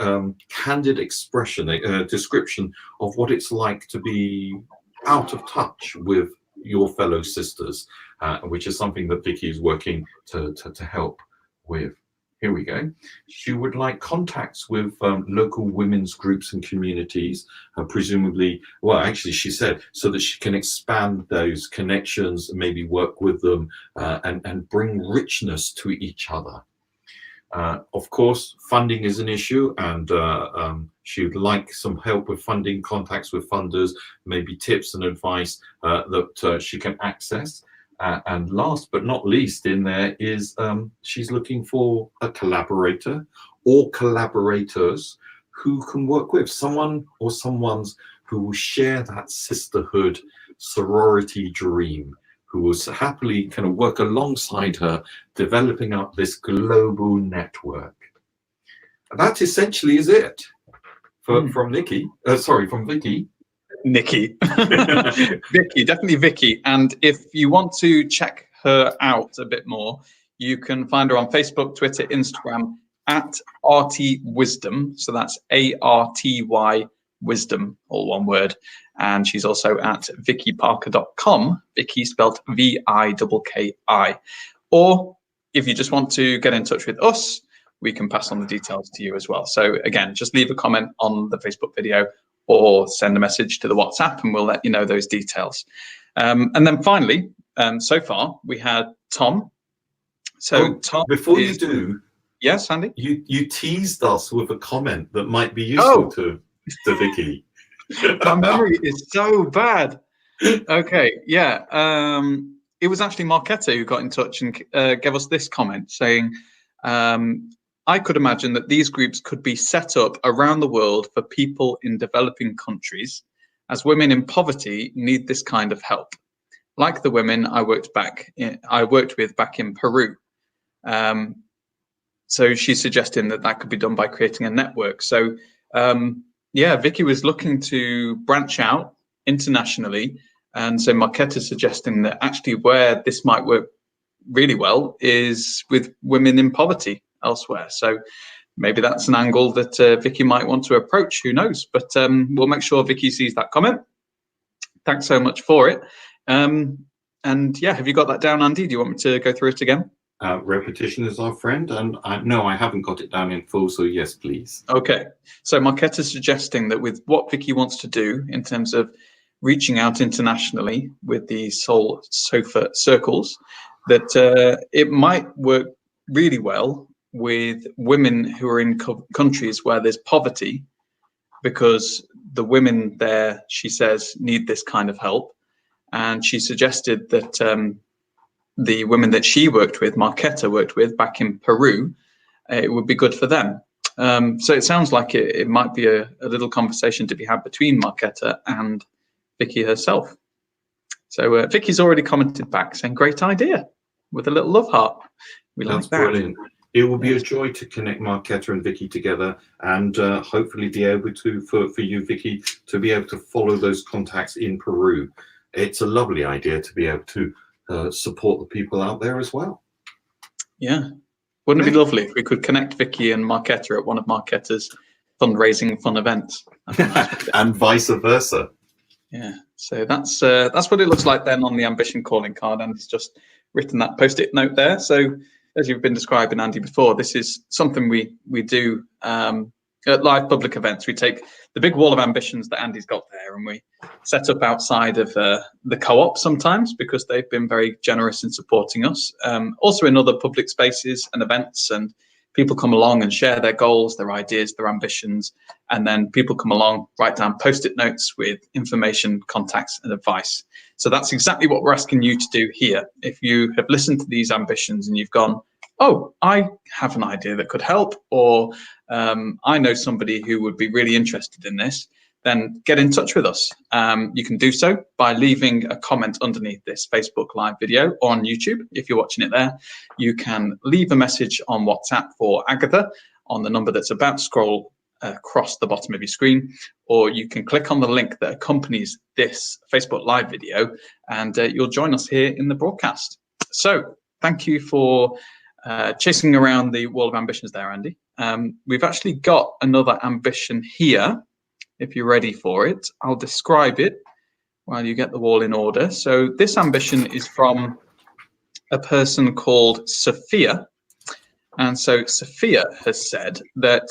candid expression, description of what it's like to be out of touch with your fellow sisters, which is something that Vicky is working to help with. Here we go. She would like contacts with local women's groups and communities, presumably, well, actually, she said, so that she can expand those connections, maybe work with them and bring richness to each other. Of course, funding is an issue, and she would like some help with funding, contacts with funders, maybe tips and advice that she can access. And last but not least in there is she's looking for a collaborator or collaborators who can work with someone or someone's who will share that sisterhood, sorority dream, who will happily kind of work alongside her, developing up this global network. And that essentially is it from Nikki. From Vicky. Nikki. Vicky, definitely Vicky. And if you want to check her out a bit more, you can find her on Facebook, Twitter, Instagram at RT Wisdom. So that's ARTY Wisdom, all one word. And she's also at vickyparker.com, Vicky spelled VIKKI. Or if you just want to get in touch with us, we can pass on the details to you as well. So again, just leave a comment on the Facebook video or send a message to the WhatsApp and we'll let you know those details. And then finally, so far we had Tom. So Tom, before you do, yes, Andy, you teased us with a comment that might be useful to Vicky. My memory is so bad. Okay, yeah. It was actually Marketa who got in touch and gave us this comment saying, I could imagine that these groups could be set up around the world for people in developing countries, as women in poverty need this kind of help, like the women I worked with back in Peru. So she's suggesting that could be done by creating a network. So yeah, Vicky was looking to branch out internationally, and so Marketa's suggesting that actually where this might work really well is with women in poverty elsewhere. So maybe that's an angle that Vicky might want to approach, who knows, but we'll make sure Vicky sees that comment. Thanks so much for it. And yeah, have you got that down, Andy? Do you want me to go through it again? Repetition is our friend, and no, I haven't got it down in full, so yes, please. Okay, so Marketa's suggesting that with what Vicky wants to do in terms of reaching out internationally with the Soul Sofa circles, that it might work really well with women who are in countries where there's poverty, because the women there, she says, need this kind of help. And she suggested that the women that she worked with, Marketa worked with back in Peru, it would be good for them. So it sounds like it might be a little conversation to be had between Marketa and Vicky herself. So Vicky's already commented back saying, great idea, with a little love heart. That's brilliant. It will be a joy to connect Marketa and Vicky together, and hopefully be able to, for you, Vicky, to be able to follow those contacts in Peru. It's a lovely idea to be able to support the people out there as well. Yeah. Wouldn't it be lovely if we could connect Vicky and Marketa at one of Marketa's fundraising fun events? And vice versa. Yeah, so that's what it looks like then on the ambition calling card, and it's just written that post-it note there. So as you've been describing, Andy, before, this is something we do at live public events. We take the big wall of ambitions that Andy's got there and we set up outside of the co-op sometimes, because they've been very generous in supporting us. Also in other public spaces and events, and people come along and share their goals, their ideas, their ambitions, and then people come along, write down post-it notes with information, contacts, and advice. So that's exactly what we're asking you to do here. If you have listened to these ambitions and you've gone, oh, I have an idea that could help, or I know somebody who would be really interested in this, then get in touch with us. You can do so by leaving a comment underneath this Facebook Live video or on YouTube. If you're watching it there, you can leave a message on WhatsApp for Agatha on the number that's about to scroll across the bottom of your screen, or you can click on the link that accompanies this Facebook Live video, and you'll join us here in the broadcast. So thank you for chasing around the wall of ambitions there, Andy. We've actually got another ambition here. If you're ready for it, I'll describe it while you get the wall in order. So this ambition is from a person called Sophia. And so Sophia has said that,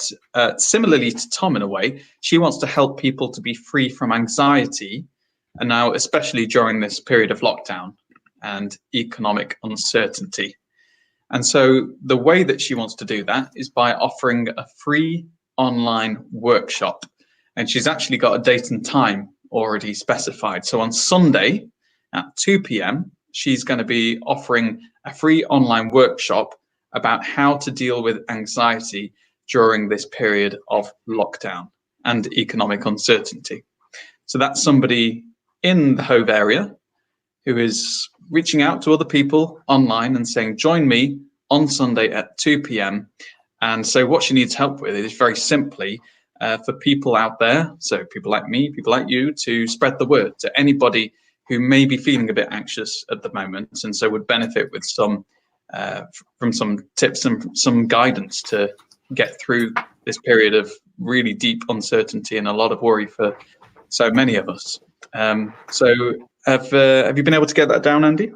similarly to Tom in a way, she wants to help people to be free from anxiety, and now especially during this period of lockdown and economic uncertainty. And so the way that she wants to do that is by offering a free online workshop. And she's actually got a date and time already specified. So on Sunday at 2 p.m., she's going to be offering a free online workshop about how to deal with anxiety during this period of lockdown and economic uncertainty. So that's somebody in the Hove area who is reaching out to other people online and saying, join me on Sunday at 2 p.m. And so what she needs help with is very simply for people out there, so people like me, people like you, to spread the word to anybody who may be feeling a bit anxious at the moment, and so would benefit with some from some tips and some guidance to get through this period of really deep uncertainty and a lot of worry for so many of us. So have you been able to get that down, Andy?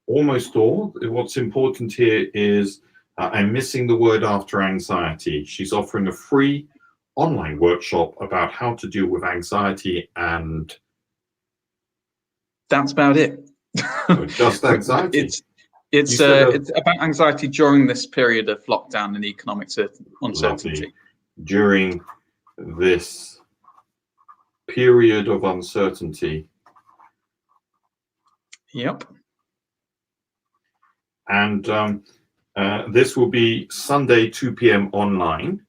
Almost all. What's important here is I'm missing the word after anxiety. She's offering a free online workshop about how to deal with anxiety, and that's about it. Just anxiety. It's about anxiety during this period of lockdown and economic uncertainty. Lovely. During this period of uncertainty. Yep. And this will be Sunday 2 p.m. online.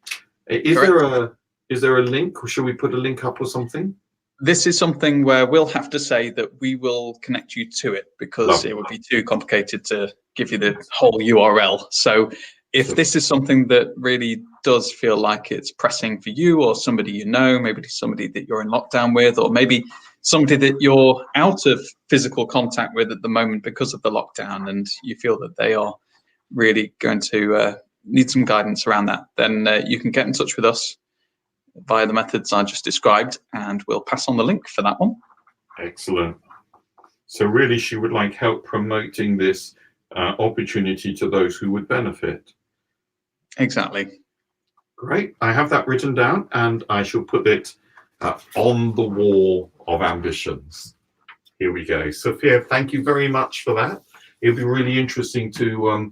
Is there a link, or should we put a link up or something? This is something where we'll have to say that we will connect you to it, because Lovely. It would be too complicated to give you the whole URL. So if this is something that really does feel like it's pressing for you, or somebody you know, maybe somebody that you're in lockdown with, or maybe somebody that you're out of physical contact with at the moment because of the lockdown, and you feel that they are really going to need some guidance around that, then you can get in touch with us via the methods I just described, and we'll pass on the link for that one. Excellent. So really, she would like help promoting this opportunity to those who would benefit. Exactly. Great. I have that written down, and I shall put it on the wall of ambitions. Here we go. Sophia, thank you very much for that. It'll be really interesting to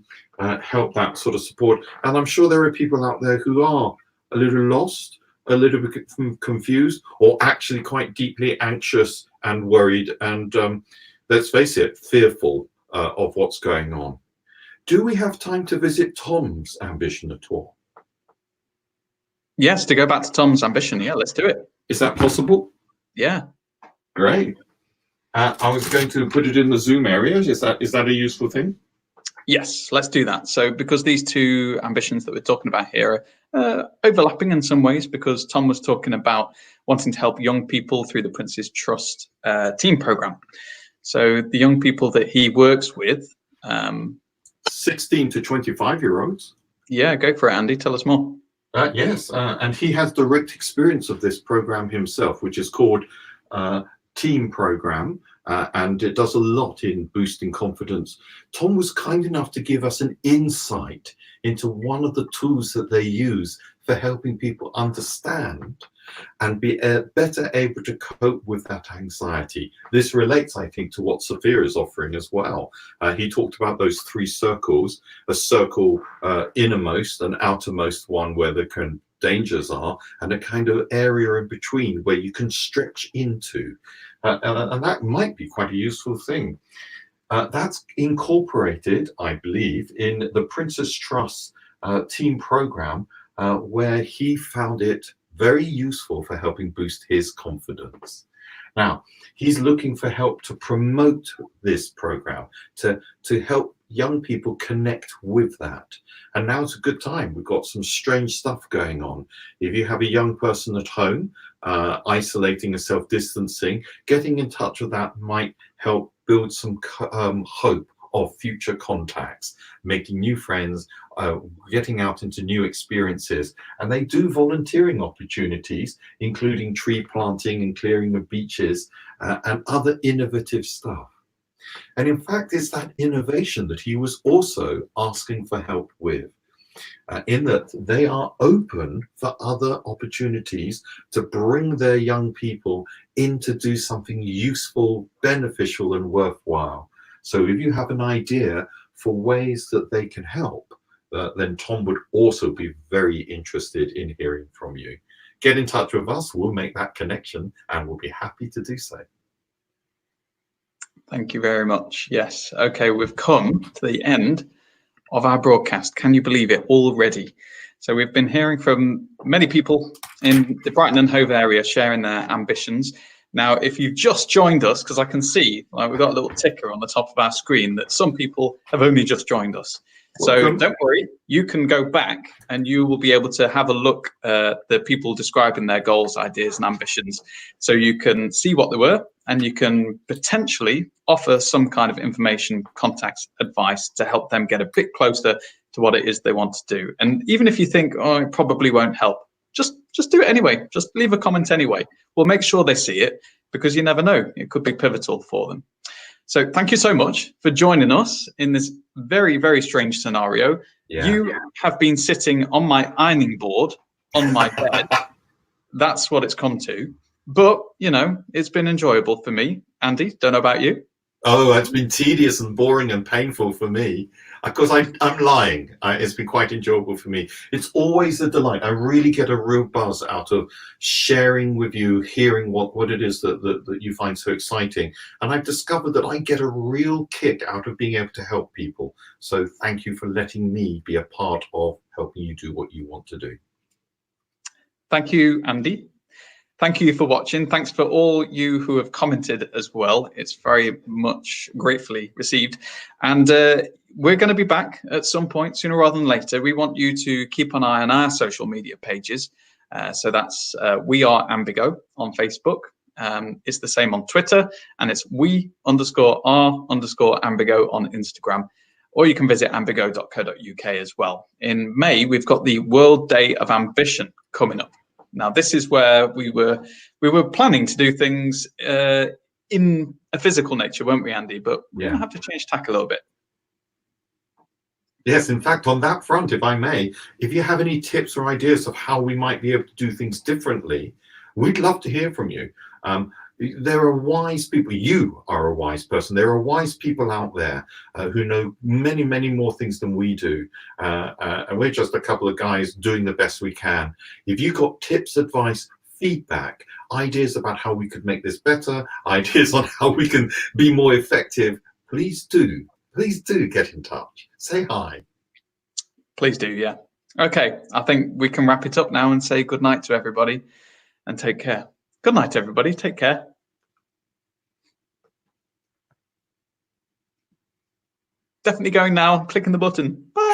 help that sort of support. And I'm sure there are people out there who are a little lost, a little bit confused, or actually quite deeply anxious and worried, and let's face it, fearful of what's going on. Do we have time to visit Tom's ambition at all? Yes, to go back to Tom's ambition. Yeah, let's do it. Is that possible? Yeah. Great. I was going to put it in the Zoom area. Is that a useful thing? Yes, let's do that. So because these two ambitions that we're talking about here are overlapping in some ways, because Tom was talking about wanting to help young people through the Prince's Trust team program. So the young people that he works with, 16 to 25-year-olds. Yeah, go for it, Andy. Tell us more. Yes, and he has direct experience of this program himself, which is called Team Program, and it does a lot in boosting confidence. Tom was kind enough to give us an insight into one of the tools that they use for helping people understand and be better able to cope with that anxiety. This relates, I think, to what Sophia is offering as well. He talked about those three circles, a circle innermost, an outermost one where the dangers are, and a kind of area in between where you can stretch into. And that might be quite a useful thing. That's incorporated, I believe, in the Prince's Trust team program, where he found it very useful for helping boost his confidence. Now, he's looking for help to promote this program, to help young people connect with that. And now it's a good time. We've got some strange stuff going on. If you have a young person at home, isolating and self-distancing, getting in touch with that might help build some hope of future contacts, making new friends, getting out into new experiences. And they do volunteering opportunities, including tree planting and clearing of beaches and other innovative stuff. And in fact, it's that innovation that he was also asking for help with, in that they are open for other opportunities to bring their young people in to do something useful, beneficial, and worthwhile. So if you have an idea for ways that they can help, then Tom would also be very interested in hearing from you. Get in touch with us, we'll make that connection, and we'll be happy to do so. Thank you very much. Yes. Okay, we've come to the end of our broadcast. Can you believe it already? So we've been hearing from many people in the Brighton and Hove area sharing their ambitions. Now, if you've just joined us, because I can see we've got a little ticker on the top of our screen that some people have only just joined us. So don't worry, you can go back and you will be able to have a look at the people describing their goals, ideas and ambitions. So you can see what they were and you can potentially offer some kind of information, contacts, advice to help them get a bit closer to what it is they want to do. And even if you think, oh, it probably won't help, just do it anyway. Just leave a comment anyway. We'll make sure they see it because you never know, it could be pivotal for them. So thank you so much for joining us in this very, very strange scenario. Yeah. You have been sitting on my ironing board on my bed. That's what it's come to. But, you know, it's been enjoyable for me. Andy, don't know about you. Oh, it's been tedious and boring and painful for me. Of course, I'm lying. It's been quite enjoyable for me. It's always a delight. I really get a real buzz out of sharing with you, hearing what it is that you find so exciting. And I've discovered that I get a real kick out of being able to help people. So thank you for letting me be a part of helping you do what you want to do. Thank you, Andy. Thank you for watching. Thanks for all you who have commented as well. It's very much gratefully received. And we're going to be back at some point sooner rather than later. We want you to keep an eye on our social media pages. So that's We Are Ambigo on Facebook. It's the same on Twitter, and it's we_are_ambigo on Instagram. Or you can visit ambigo.co.uk as well. In May, we've got the World Day of Ambition coming up. Now, this is where we were planning to do things in a physical nature, weren't we, Andy? But we're going to have to change tack a little bit. Yes, in fact, on that front, if I may, if you have any tips or ideas of how we might be able to do things differently, we'd love to hear from you. There are wise people. You are a wise person. There are wise people out there who know many, many more things than we do. And we're just a couple of guys doing the best we can. If you've got tips, advice, feedback, ideas about how we could make this better, ideas on how we can be more effective, please do get in touch. Say hi. Please do, yeah. Okay, I think we can wrap it up now and say good night to everybody and take care. Good night, everybody. Take care. Definitely going now. Clicking the button. Bye.